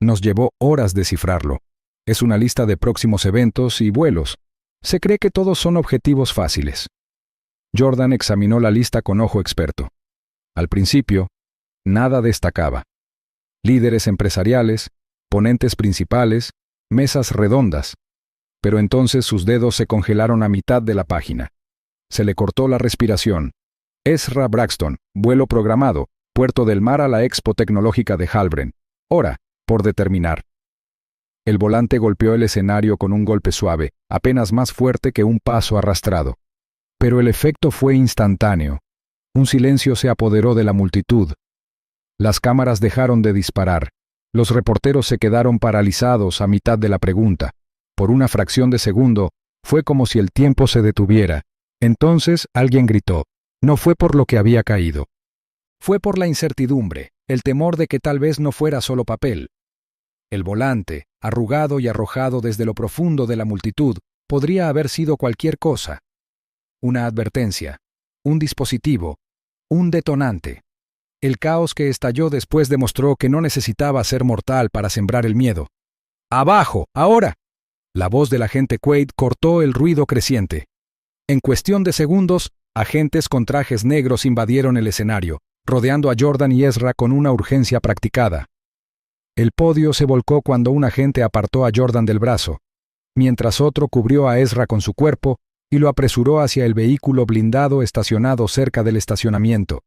Nos llevó horas descifrarlo. Es una lista de próximos eventos y vuelos. Se cree que todos son objetivos fáciles». Jordan examinó la lista con ojo experto. Al principio, nada destacaba. Líderes empresariales, ponentes principales, mesas redondas. Pero entonces sus dedos se congelaron a mitad de la página. Se le cortó la respiración. Ezra Braxton, vuelo programado, Puerto del Mar a la Expo Tecnológica de Halbren. Hora, por determinar. El volante golpeó el escenario con un golpe suave, apenas más fuerte que un paso arrastrado. Pero el efecto fue instantáneo. Un silencio se apoderó de la multitud. Las cámaras dejaron de disparar. Los reporteros se quedaron paralizados a mitad de la pregunta. Por una fracción de segundo, fue como si el tiempo se detuviera. Entonces alguien gritó. No fue por lo que había caído. Fue por la incertidumbre, el temor de que tal vez no fuera solo papel. El volante, arrugado y arrojado desde lo profundo de la multitud, podría haber sido cualquier cosa. Una advertencia, un dispositivo, un detonante. El caos que estalló después demostró que no necesitaba ser mortal para sembrar el miedo. ¡Abajo, ahora! La voz del agente Quaid cortó el ruido creciente. En cuestión de segundos, agentes con trajes negros invadieron el escenario, rodeando a Jordan y Ezra con una urgencia practicada. El podio se volcó cuando un agente apartó a Jordan del brazo, mientras otro cubrió a Ezra con su cuerpo y lo apresuró hacia el vehículo blindado estacionado cerca del estacionamiento.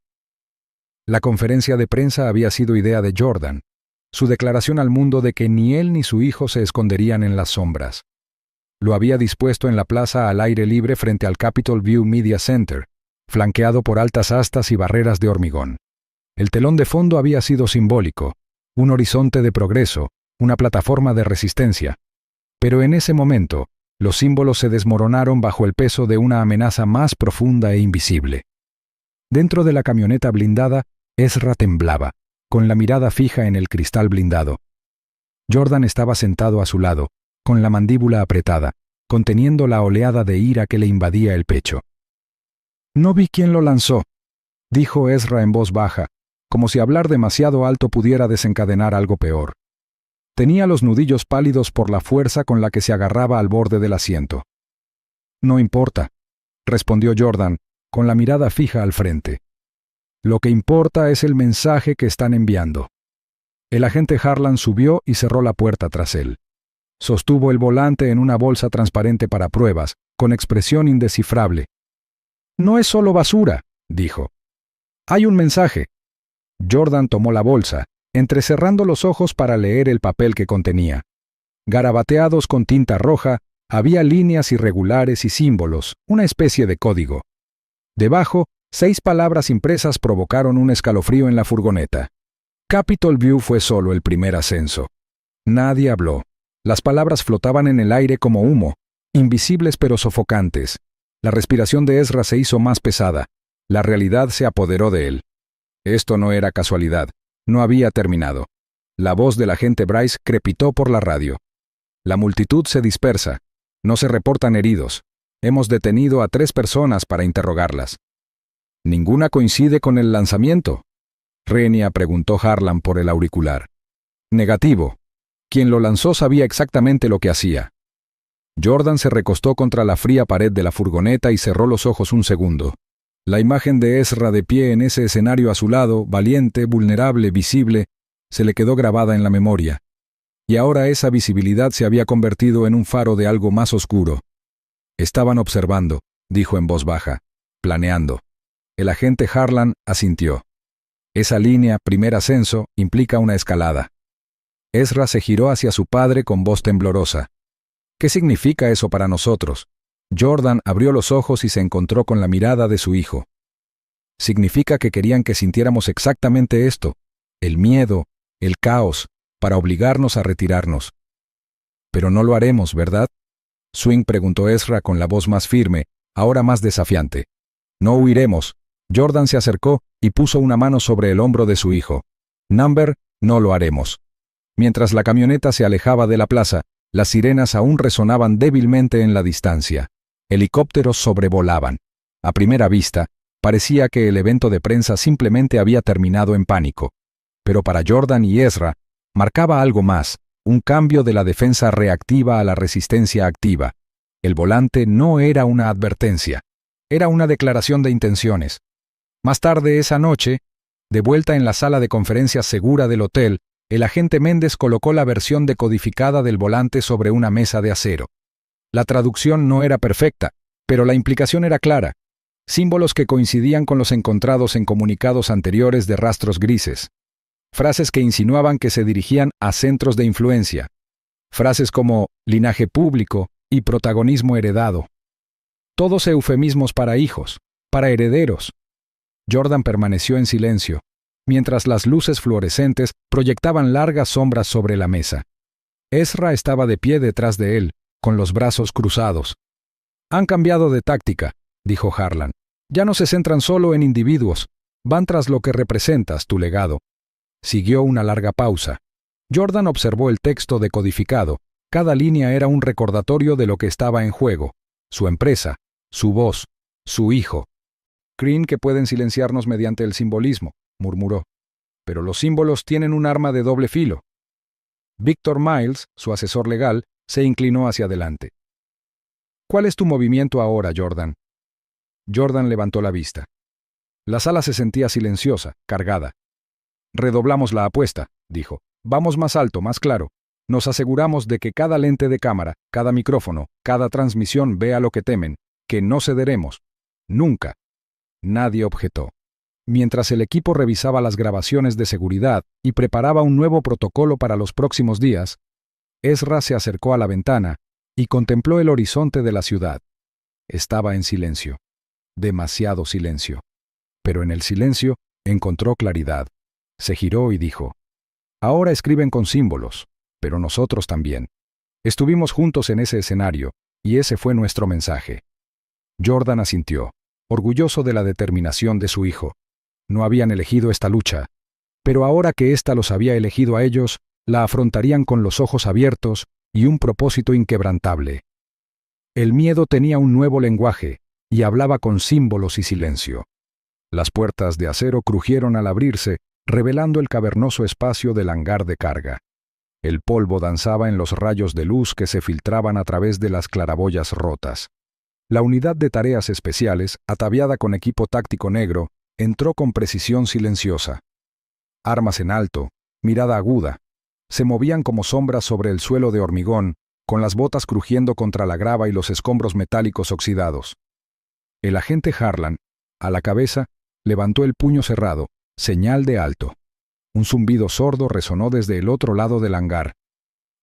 La conferencia de prensa había sido idea de Jordan, su declaración al mundo de que ni él ni su hijo se esconderían en las sombras. Lo había dispuesto en la plaza al aire libre frente al Capitol View Media Center, flanqueado por altas astas y barreras de hormigón. El telón de fondo había sido simbólico, un horizonte de progreso, una plataforma de resistencia. Pero en ese momento, los símbolos se desmoronaron bajo el peso de una amenaza más profunda e invisible. Dentro de la camioneta blindada, Ezra temblaba, con la mirada fija en el cristal blindado. Jordan estaba sentado a su lado, con la mandíbula apretada, conteniendo la oleada de ira que le invadía el pecho. «No vi quién lo lanzó», dijo Ezra en voz baja, como si hablar demasiado alto pudiera desencadenar algo peor. Tenía los nudillos pálidos por la fuerza con la que se agarraba al borde del asiento. «No importa», respondió Jordan, con la mirada fija al frente. «Lo que importa es el mensaje que están enviando». El agente Harlan subió y cerró la puerta tras él. Sostuvo el volante en una bolsa transparente para pruebas, con expresión indescifrable. «No es solo basura», dijo. «Hay un mensaje». Jordan tomó la bolsa, entrecerrando los ojos para leer el papel que contenía. Garabateados con tinta roja, había líneas irregulares y símbolos, una especie de código. Debajo, 6 palabras impresas provocaron un escalofrío en la furgoneta. Capitol View fue solo el primer ascenso. Nadie habló. Las palabras flotaban en el aire como humo, invisibles pero sofocantes. La respiración de Ezra se hizo más pesada. La realidad se apoderó de él. Esto no era casualidad. No había terminado. La voz del agente Bryce crepitó por la radio. La multitud se dispersa. No se reportan heridos. Hemos detenido a 3 personas para interrogarlas. ¿Ninguna coincide con el lanzamiento? Renia preguntó Harlan por el auricular. Negativo. Quien lo lanzó sabía exactamente lo que hacía. Jordan se recostó contra la fría pared de la furgoneta y cerró los ojos un segundo. La imagen de Ezra de pie en ese escenario a su lado, valiente, vulnerable, visible, se le quedó grabada en la memoria. Y ahora esa visibilidad se había convertido en un faro de algo más oscuro. Estaban observando, dijo en voz baja, planeando. El agente Harlan asintió. Esa línea, primer ascenso, implica una escalada. Ezra se giró hacia su padre con voz temblorosa. ¿Qué significa eso para nosotros? Jordan abrió los ojos y se encontró con la mirada de su hijo. Significa que querían que sintiéramos exactamente esto, el miedo, el caos, para obligarnos a retirarnos. Pero no lo haremos, ¿verdad? Swing preguntó Ezra con la voz más firme, ahora más desafiante. No huiremos. Jordan se acercó y puso una mano sobre el hombro de su hijo. Number, no lo haremos. Mientras la camioneta se alejaba de la plaza, las sirenas aún resonaban débilmente en la distancia. Helicópteros sobrevolaban. A primera vista, parecía que el evento de prensa simplemente había terminado en pánico. Pero para Jordan y Ezra, marcaba algo más, un cambio de la defensa reactiva a la resistencia activa. El volante no era una advertencia, era una declaración de intenciones. Más tarde esa noche, de vuelta en la sala de conferencias segura del hotel, el agente Méndez colocó la versión decodificada del volante sobre una mesa de acero. La traducción no era perfecta, pero la implicación era clara. Símbolos que coincidían con los encontrados en comunicados anteriores de rastros grises. Frases que insinuaban que se dirigían a centros de influencia. Frases como linaje público y protagonismo heredado. Todos eufemismos para hijos, para herederos. Jordan permaneció en silencio, mientras las luces fluorescentes proyectaban largas sombras sobre la mesa. Ezra estaba de pie detrás de él, con los brazos cruzados. Han cambiado de táctica, dijo Harlan. Ya no se centran solo en individuos, van tras lo que representas, tu legado. Siguió una larga pausa. Jordan observó el texto decodificado. Cada línea era un recordatorio de lo que estaba en juego. Su empresa, su voz, su hijo. Creen que pueden silenciarnos mediante el simbolismo, murmuró. Pero los símbolos tienen un arma de doble filo. Victor Miles, su asesor legal, se inclinó hacia adelante. ¿Cuál es tu movimiento ahora, Jordan? Jordan levantó la vista. La sala se sentía silenciosa, cargada. Redoblamos la apuesta, dijo. Vamos más alto, más claro. Nos aseguramos de que cada lente de cámara, cada micrófono, cada transmisión vea lo que temen, que no cederemos. Nunca. Nadie objetó. Mientras el equipo revisaba las grabaciones de seguridad y preparaba un nuevo protocolo para los próximos días, Ezra se acercó a la ventana y contempló el horizonte de la ciudad. Estaba en silencio. Demasiado silencio. Pero en el silencio encontró claridad. Se giró y dijo, ahora escriben con símbolos, pero nosotros también. Estuvimos juntos en ese escenario, y ese fue nuestro mensaje. Jordan asintió, orgulloso de la determinación de su hijo. No habían elegido esta lucha, pero ahora que ésta los había elegido a ellos, la afrontarían con los ojos abiertos y un propósito inquebrantable. El miedo tenía un nuevo lenguaje, y hablaba con símbolos y silencio. Las puertas de acero crujieron al abrirse, revelando el cavernoso espacio del hangar de carga. El polvo danzaba en los rayos de luz que se filtraban a través de las claraboyas rotas. La unidad de tareas especiales, ataviada con equipo táctico negro, entró con precisión silenciosa. Armas en alto, mirada aguda, se movían como sombras sobre el suelo de hormigón, con las botas crujiendo contra la grava y los escombros metálicos oxidados. El agente Harlan, a la cabeza, levantó el puño cerrado, señal de alto. Un zumbido sordo resonó desde el otro lado del hangar.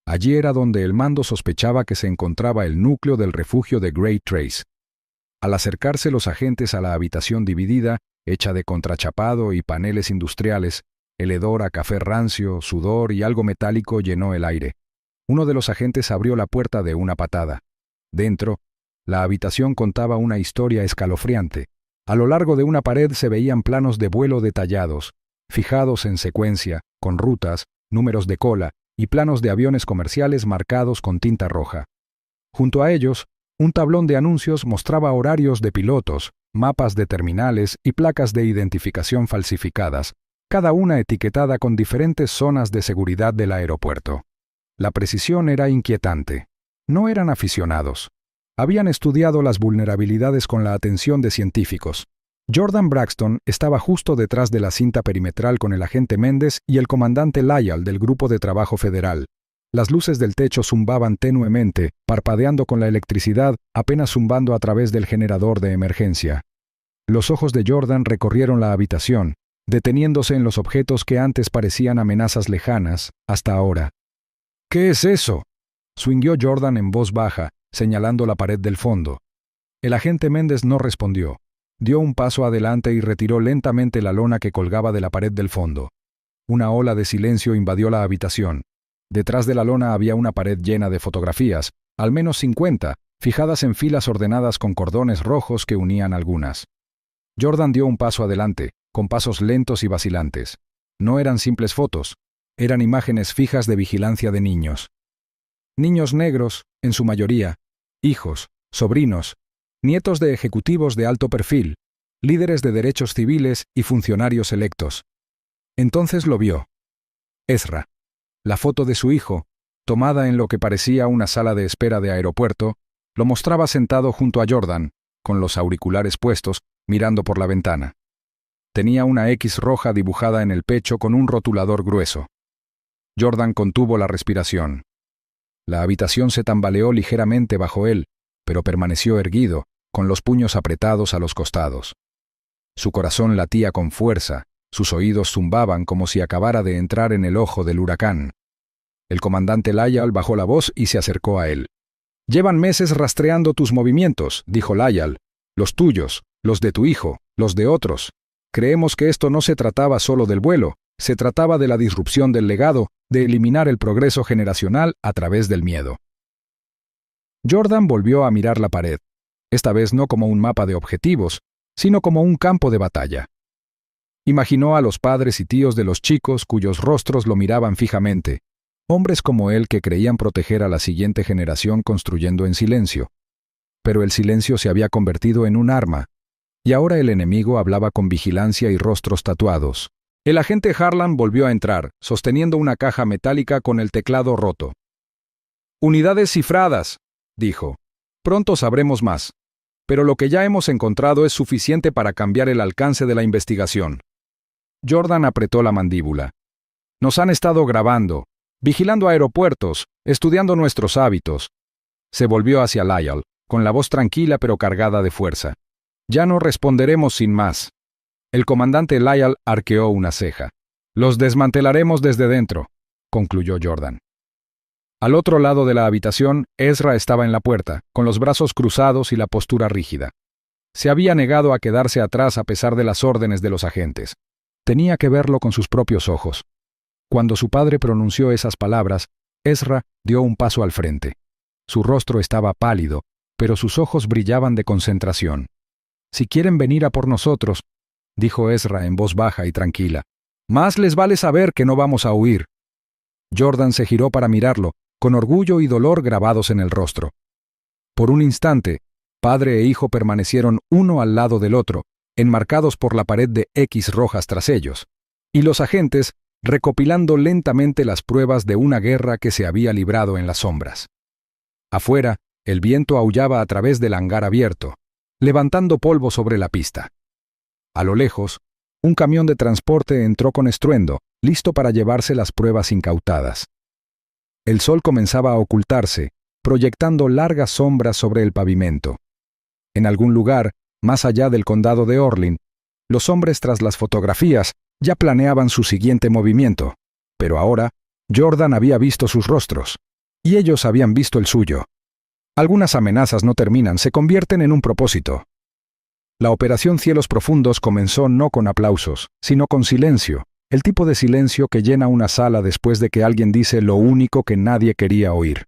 Allí era donde el mando sospechaba que se encontraba el núcleo del refugio de Great Trace. Al acercarse los agentes a la habitación dividida, hecha de contrachapado y paneles industriales, el hedor a café rancio, sudor y algo metálico llenó el aire. Uno de los agentes abrió la puerta de una patada. Dentro, la habitación contaba una historia escalofriante. A lo largo de una pared se veían planos de vuelo detallados, fijados en secuencia, con rutas, números de cola y planos de aviones comerciales marcados con tinta roja. Junto a ellos, Un tablón de anuncios mostraba horarios de pilotos, mapas de terminales y placas de identificación falsificadas, cada una etiquetada con diferentes zonas de seguridad del aeropuerto. La precisión era inquietante. No eran aficionados. Habían estudiado las vulnerabilidades con la atención de científicos. Jordan Braxton estaba justo detrás de la cinta perimetral con el agente Méndez y el comandante Lyall del Grupo de Trabajo Federal. Las luces del techo zumbaban tenuemente, parpadeando con la electricidad, apenas zumbando a través del generador de emergencia. Los ojos de Jordan recorrieron la habitación, deteniéndose en los objetos que antes parecían amenazas lejanas, hasta ahora. «¿Qué es eso?», swingueó Jordan en voz baja, señalando la pared del fondo. El agente Méndez no respondió. Dio un paso adelante y retiró lentamente la lona que colgaba de la pared del fondo. Una ola de silencio invadió la habitación. Detrás de la lona había una pared llena de fotografías, al menos 50, fijadas en filas ordenadas con cordones rojos que unían algunas. Jordan dio un paso adelante, con pasos lentos y vacilantes. No eran simples fotos, eran imágenes fijas de vigilancia de niños. Niños negros, en su mayoría, hijos, sobrinos, nietos de ejecutivos de alto perfil, líderes de derechos civiles y funcionarios electos. Entonces lo vio. Ezra. La foto de su hijo, tomada en lo que parecía una sala de espera de aeropuerto, lo mostraba sentado junto a Jordan, con los auriculares puestos, mirando por la ventana. Tenía una X roja dibujada en el pecho con un rotulador grueso. Jordan contuvo la respiración. La habitación se tambaleó ligeramente bajo él, pero permaneció erguido, con los puños apretados a los costados. Su corazón latía con fuerza, sus oídos zumbaban como si acabara de entrar en el ojo del huracán. El comandante Lyall bajó la voz y se acercó a él. «Llevan meses rastreando tus movimientos», dijo Lyall. «Los tuyos, los de tu hijo, los de otros. Creemos que esto no se trataba solo del vuelo, se trataba de la disrupción del legado, de eliminar el progreso generacional a través del miedo». Jordan volvió a mirar la pared, esta vez no como un mapa de objetivos, sino como un campo de batalla. Imaginó a los padres y tíos de los chicos cuyos rostros lo miraban fijamente, hombres como él que creían proteger a la siguiente generación construyendo en silencio. Pero el silencio se había convertido en un arma, y ahora el enemigo hablaba con vigilancia y rostros tatuados. El agente Harlan volvió a entrar, sosteniendo una caja metálica con el teclado roto. «Unidades cifradas», dijo. «Pronto sabremos más. Pero lo que ya hemos encontrado es suficiente para cambiar el alcance de la investigación». Jordan apretó la mandíbula. «Nos han estado grabando, vigilando aeropuertos, estudiando nuestros hábitos». Se volvió hacia Lyall, con la voz tranquila pero cargada de fuerza. «Ya no responderemos sin más». El comandante Lyall arqueó una ceja. «Los desmantelaremos desde dentro», concluyó Jordan. Al otro lado de la habitación, Ezra estaba en la puerta, con los brazos cruzados y la postura rígida. Se había negado a quedarse atrás a pesar de las órdenes de los agentes. Tenía que verlo con sus propios ojos. Cuando su padre pronunció esas palabras, Ezra dio un paso al frente. Su rostro estaba pálido, pero sus ojos brillaban de concentración. «Si quieren venir a por nosotros», dijo Ezra en voz baja y tranquila, «más les vale saber que no vamos a huir». Jordan se giró para mirarlo, con orgullo y dolor grabados en el rostro. Por un instante, padre e hijo permanecieron uno al lado del otro, enmarcados por la pared de X rojas tras ellos, y los agentes recopilando lentamente las pruebas de una guerra que se había librado en las sombras. Afuera, el viento aullaba a través del hangar abierto, levantando polvo sobre la pista. A lo lejos, un camión de transporte entró con estruendo, listo para llevarse las pruebas incautadas. El sol comenzaba a ocultarse, proyectando largas sombras sobre el pavimento. En algún lugar, más allá del condado de Orlin, los hombres tras las fotografías ya planeaban su siguiente movimiento, pero ahora Jordan había visto sus rostros, y ellos habían visto el suyo. Algunas amenazas no terminan, se convierten en un propósito. La operación Cielos Profundos comenzó no con aplausos, sino con silencio, el tipo de silencio que llena una sala después de que alguien dice lo único que nadie quería oír.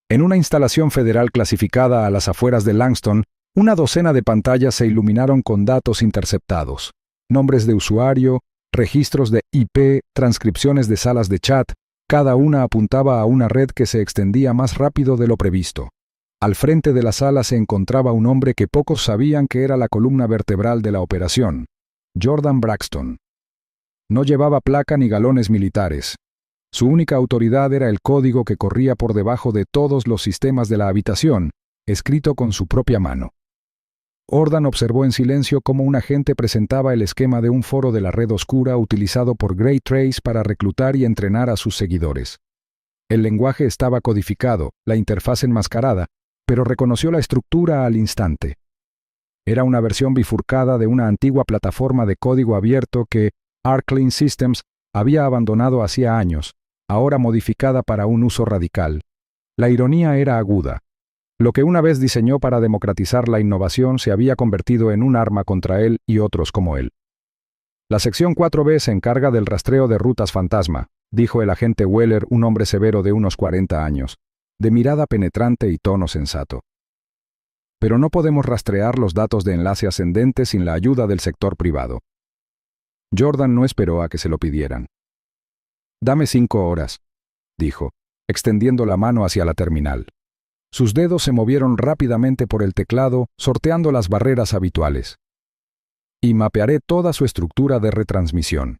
En una instalación federal clasificada a las afueras de Langston, una docena de pantallas se iluminaron con datos interceptados, nombres de usuario, registros de IP, transcripciones de salas de chat, cada una apuntaba a una red que se extendía más rápido de lo previsto. Al frente de la sala se encontraba un hombre que pocos sabían que era la columna vertebral de la operación, Jordan Braxton. No llevaba placa ni galones militares. Su única autoridad era el código que corría por debajo de todos los sistemas de la habitación, escrito con su propia mano. Jordan observó en silencio cómo un agente presentaba el esquema de un foro de la red oscura utilizado por Grey Trace para reclutar y entrenar a sus seguidores. El lenguaje estaba codificado, la interfaz enmascarada, pero reconoció la estructura al instante. Era una versión bifurcada de una antigua plataforma de código abierto que Arcline Systems había abandonado hacía años, ahora modificada para un uso radical. La ironía era aguda. Lo que una vez diseñó para democratizar la innovación se había convertido en un arma contra él y otros como él. La sección 4B se encarga del rastreo de rutas fantasma, dijo el agente Weller, un hombre severo de unos 40 años, de mirada penetrante y tono sensato. Pero no podemos rastrear los datos de enlace ascendente sin la ayuda del sector privado. Jordan no esperó a que se lo pidieran. «Dame 5 horas», dijo, extendiendo la mano hacia la terminal. Sus dedos se movieron rápidamente por el teclado, sorteando las barreras habituales. «Y mapearé toda su estructura de retransmisión».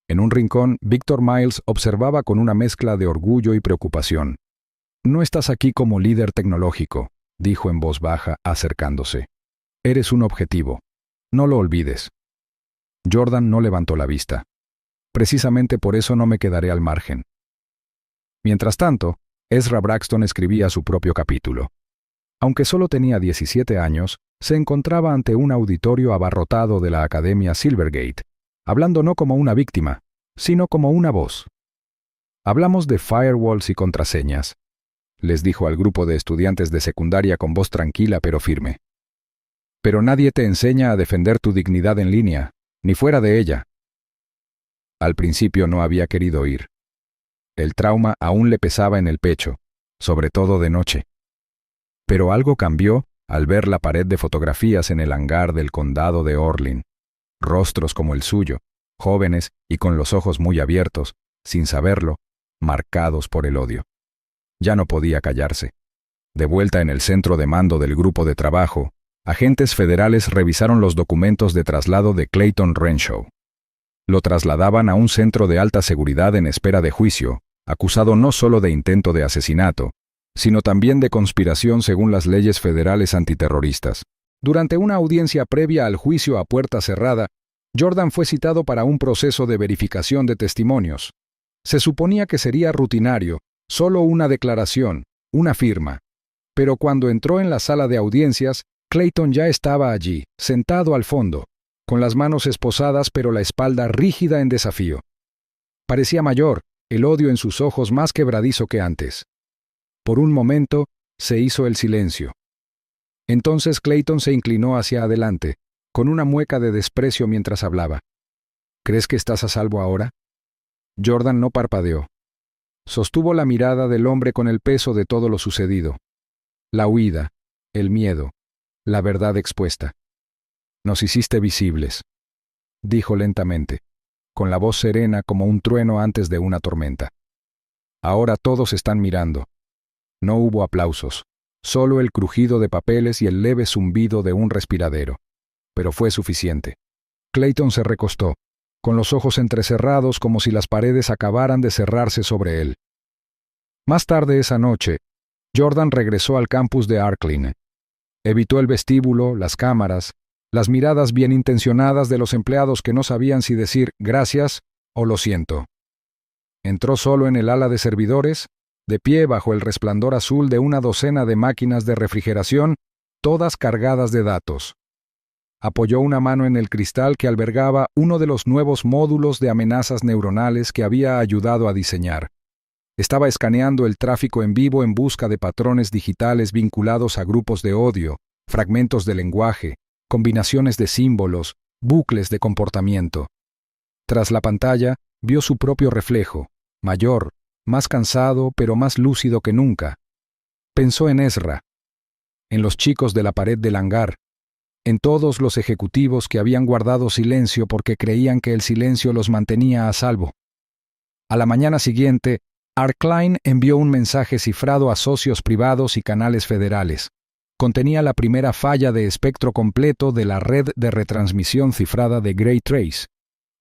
En un rincón, Victor Miles observaba con una mezcla de orgullo y preocupación. «No estás aquí como líder tecnológico», dijo en voz baja, acercándose. «Eres un objetivo. No lo olvides». Jordan no levantó la vista. «Precisamente por eso no me quedaré al margen». Mientras tanto, Ezra Braxton escribía su propio capítulo. Aunque solo tenía 17 años, se encontraba ante un auditorio abarrotado de la Academia Silvergate, hablando no como una víctima, sino como una voz. «Hablamos de firewalls y contraseñas», les dijo al grupo de estudiantes de secundaria con voz tranquila pero firme. «Pero nadie te enseña a defender tu dignidad en línea, ni fuera de ella». Al principio no había querido ir. El trauma aún le pesaba en el pecho, sobre todo de noche. Pero algo cambió al ver la pared de fotografías en el hangar del condado de Orlin. Rostros como el suyo, jóvenes y con los ojos muy abiertos, sin saberlo, marcados por el odio. Ya no podía callarse. De vuelta en el centro de mando del grupo de trabajo, agentes federales revisaron los documentos de traslado de Clayton Renshaw. Lo trasladaban a un centro de alta seguridad en espera de juicio, acusado no solo de intento de asesinato, sino también de conspiración según las leyes federales antiterroristas. Durante una audiencia previa al juicio a puerta cerrada, Jordan fue citado para un proceso de verificación de testimonios. Se suponía que sería rutinario, solo una declaración, una firma. Pero cuando entró en la sala de audiencias, Clayton ya estaba allí, sentado al fondo, con las manos esposadas pero la espalda rígida en desafío. Parecía mayor, el odio en sus ojos más quebradizo que antes. Por un momento, se hizo el silencio. Entonces Clayton se inclinó hacia adelante, con una mueca de desprecio mientras hablaba. «¿Crees que estás a salvo ahora?» Jordan no parpadeó. Sostuvo la mirada del hombre con el peso de todo lo sucedido. La huida, el miedo, la verdad expuesta. «Nos hiciste visibles», dijo lentamente, con la voz serena como un trueno antes de una tormenta. «Ahora todos están mirando». No hubo aplausos, solo el crujido de papeles y el leve zumbido de un respiradero. Pero fue suficiente. Clayton se recostó, con los ojos entrecerrados como si las paredes acabaran de cerrarse sobre él. Más tarde esa noche, Jordan regresó al campus de Arcline. Evitó el vestíbulo, las cámaras, las miradas bien intencionadas de los empleados que no sabían si decir gracias o lo siento. Entró solo en el ala de servidores, de pie bajo el resplandor azul de una docena de máquinas de refrigeración, todas cargadas de datos. Apoyó una mano en el cristal que albergaba uno de los nuevos módulos de amenazas neuronales que había ayudado a diseñar. Estaba escaneando el tráfico en vivo en busca de patrones digitales vinculados a grupos de odio, fragmentos de lenguaje, combinaciones de símbolos, bucles de comportamiento. Tras la pantalla, vio su propio reflejo, mayor, más cansado pero más lúcido que nunca. Pensó en Ezra, en los chicos de la pared del hangar, en todos los ejecutivos que habían guardado silencio porque creían que el silencio los mantenía a salvo. A la mañana siguiente, Klein envió un mensaje cifrado a socios privados y canales federales. Contenía la primera falla de espectro completo de la red de retransmisión cifrada de Gray Trace.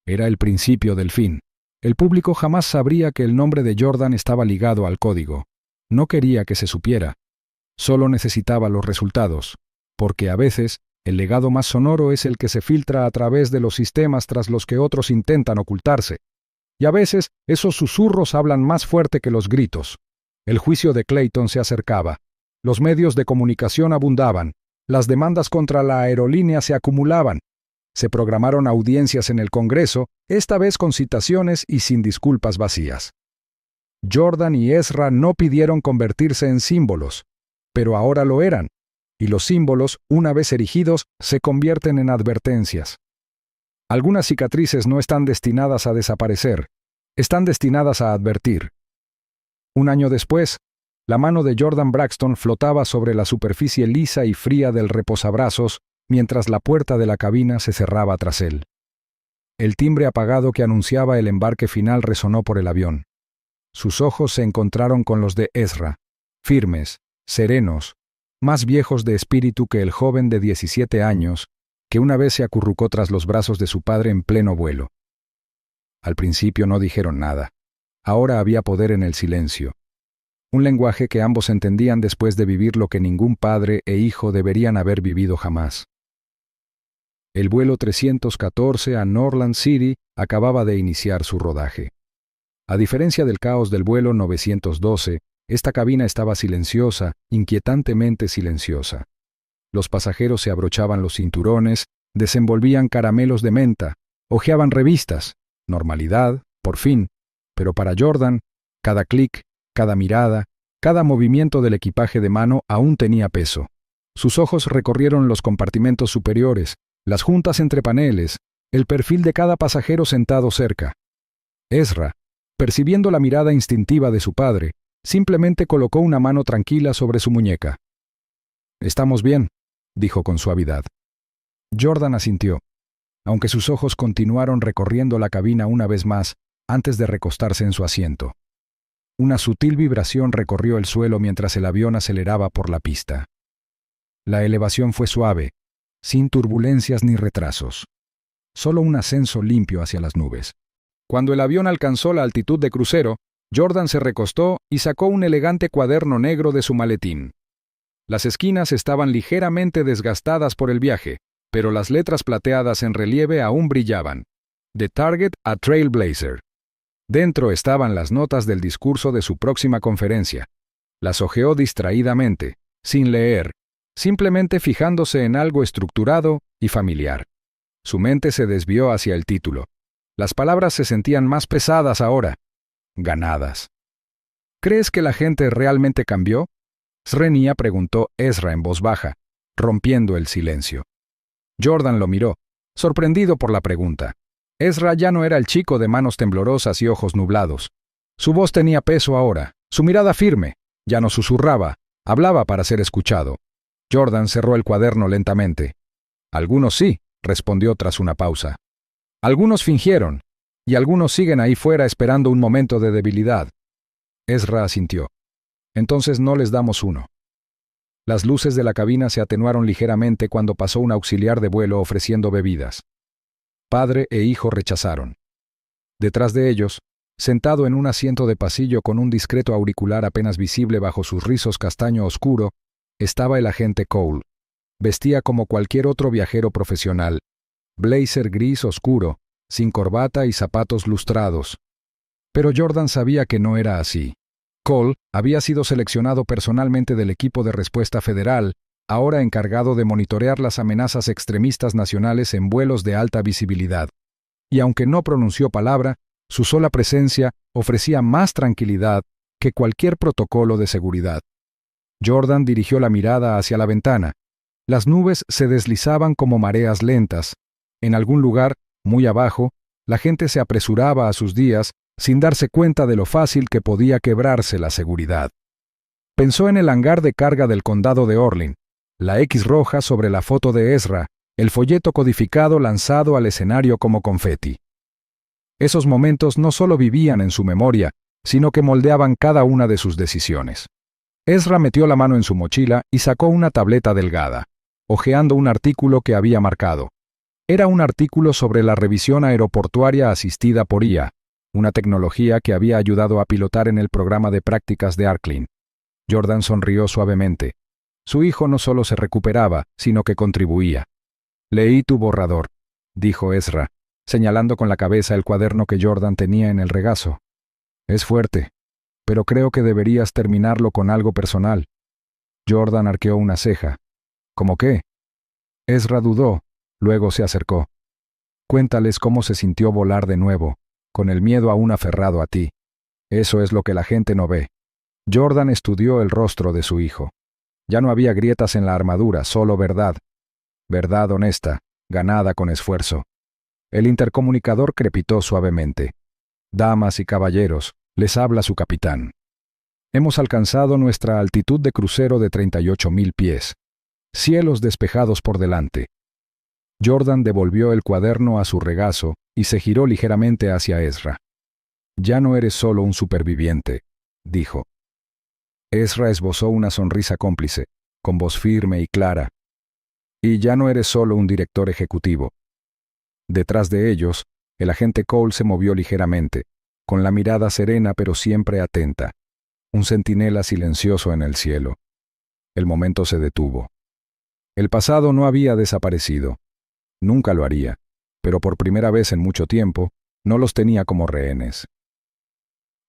Era el principio del fin. El público jamás sabría que el nombre de Jordan estaba ligado al código. No quería que se supiera. Solo necesitaba los resultados, porque a veces el legado más sonoro es el que se filtra a través de los sistemas tras los que otros intentan ocultarse. Y a veces esos susurros hablan más fuerte que los gritos. El juicio de Clayton se acercaba. Los medios de comunicación abundaban. Las demandas contra la aerolínea se acumulaban. Se programaron audiencias en el Congreso, esta vez con citaciones y sin disculpas vacías. Jordan y Ezra no pidieron convertirse en símbolos, pero ahora lo eran, y los símbolos, una vez erigidos, se convierten en advertencias. Algunas cicatrices no están destinadas a desaparecer, están destinadas a advertir. Un año después, la mano de Jordan Braxton flotaba sobre la superficie lisa y fría del reposabrazos mientras la puerta de la cabina se cerraba tras él. El timbre apagado que anunciaba el embarque final resonó por el avión. Sus ojos se encontraron con los de Ezra, firmes, serenos, más viejos de espíritu que el joven de 17 años, que una vez se acurrucó tras los brazos de su padre en pleno vuelo. Al principio no dijeron nada. Ahora había poder en el silencio. Un lenguaje que ambos entendían después de vivir lo que ningún padre e hijo deberían haber vivido jamás. El vuelo 314 a Norland City acababa de iniciar su rodaje. A diferencia del caos del vuelo 912, esta cabina estaba silenciosa, inquietantemente silenciosa. Los pasajeros se abrochaban los cinturones, desenvolvían caramelos de menta, hojeaban revistas. Normalidad, por fin. Pero para Jordan, cada clic, cada mirada, cada movimiento del equipaje de mano aún tenía peso. Sus ojos recorrieron los compartimentos superiores, las juntas entre paneles, el perfil de cada pasajero sentado cerca. Ezra, percibiendo la mirada instintiva de su padre, simplemente colocó una mano tranquila sobre su muñeca. «Estamos bien», dijo con suavidad. Jordan asintió, aunque sus ojos continuaron recorriendo la cabina una vez más antes de recostarse en su asiento. Una sutil vibración recorrió el suelo mientras el avión aceleraba por la pista. La elevación fue suave, sin turbulencias ni retrasos. Solo un ascenso limpio hacia las nubes. Cuando el avión alcanzó la altitud de crucero, Jordan se recostó y sacó un elegante cuaderno negro de su maletín. Las esquinas estaban ligeramente desgastadas por el viaje, pero las letras plateadas en relieve aún brillaban. De Target a Trailblazer. Dentro estaban las notas del discurso de su próxima conferencia. Las hojeó distraídamente, sin leer, simplemente fijándose en algo estructurado y familiar. Su mente se desvió hacia el título. Las palabras se sentían más pesadas ahora. Ganadas. ¿Crees que la gente realmente cambió? Srenia preguntó Ezra en voz baja, rompiendo el silencio. Jordan lo miró, sorprendido por la pregunta. Ezra ya no era el chico de manos temblorosas y ojos nublados. Su voz tenía peso ahora, su mirada firme, ya no susurraba, hablaba para ser escuchado. Jordan cerró el cuaderno lentamente. Algunos sí, respondió tras una pausa. Algunos fingieron, y algunos siguen ahí fuera esperando un momento de debilidad. Ezra asintió. Entonces no les damos uno. Las luces de la cabina se atenuaron ligeramente cuando pasó un auxiliar de vuelo ofreciendo bebidas. Padre e hijo rechazaron. Detrás de ellos, sentado en un asiento de pasillo con un discreto auricular apenas visible bajo sus rizos castaño oscuro, estaba el agente Cole. Vestía como cualquier otro viajero profesional, blazer gris oscuro, sin corbata y zapatos lustrados. Pero Jordan sabía que no era así. Cole había sido seleccionado personalmente del equipo de respuesta federal, ahora encargado de monitorear las amenazas extremistas nacionales en vuelos de alta visibilidad. Y aunque no pronunció palabra, su sola presencia ofrecía más tranquilidad que cualquier protocolo de seguridad. Jordan dirigió la mirada hacia la ventana. Las nubes se deslizaban como mareas lentas. En algún lugar, muy abajo, la gente se apresuraba a sus días sin darse cuenta de lo fácil que podía quebrarse la seguridad. Pensó en el hangar de carga del condado de Orlean, la X roja sobre la foto de Ezra, el folleto codificado lanzado al escenario como confeti. Esos momentos no solo vivían en su memoria, sino que moldeaban cada una de sus decisiones. Ezra metió la mano en su mochila y sacó una tableta delgada, hojeando un artículo que había marcado. Era un artículo sobre la revisión aeroportuaria asistida por IA, una tecnología que había ayudado a pilotar en el programa de prácticas de Arklin. Jordan sonrió suavemente. Su hijo no solo se recuperaba, sino que contribuía. «Leí tu borrador», dijo Ezra, señalando con la cabeza el cuaderno que Jordan tenía en el regazo. «Es fuerte, pero creo que deberías terminarlo con algo personal». Jordan arqueó una ceja. ¿Cómo qué? Ezra dudó, luego se acercó. «Cuéntales cómo se sintió volar de nuevo, con el miedo aún aferrado a ti. Eso es lo que la gente no ve». Jordan estudió el rostro de su hijo. Ya no había grietas en la armadura, solo verdad. Verdad honesta, ganada con esfuerzo. El intercomunicador crepitó suavemente. «Damas y caballeros, les habla su capitán. Hemos alcanzado nuestra altitud de crucero de 38.000 pies. Cielos despejados por delante». Jordan devolvió el cuaderno a su regazo y se giró ligeramente hacia Ezra. «Ya no eres solo un superviviente», dijo. Ezra esbozó una sonrisa cómplice, con voz firme y clara. «Y ya no eres solo un director ejecutivo». Detrás de ellos, el agente Cole se movió ligeramente, con la mirada serena pero siempre atenta. Un centinela silencioso en el cielo. El momento se detuvo. El pasado no había desaparecido. Nunca lo haría, pero por primera vez en mucho tiempo, no los tenía como rehenes.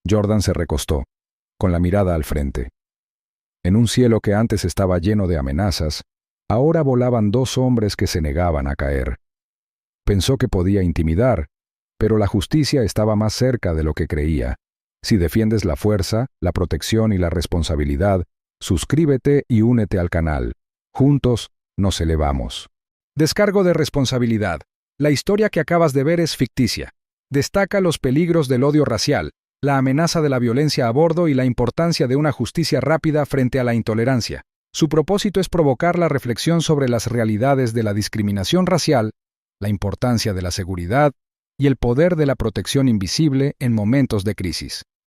Jordan se recostó, con la mirada al frente. En un cielo que antes estaba lleno de amenazas, ahora volaban dos hombres que se negaban a caer. Pensó que podía intimidar, pero la justicia estaba más cerca de lo que creía. Si defiendes la fuerza, la protección y la responsabilidad, suscríbete y únete al canal. Juntos nos elevamos. Descargo de responsabilidad. La historia que acabas de ver es ficticia. Destaca los peligros del odio racial, la amenaza de la violencia a bordo y la importancia de una justicia rápida frente a la intolerancia. Su propósito es provocar la reflexión sobre las realidades de la discriminación racial, la importancia de la seguridad y el poder de la protección invisible en momentos de crisis.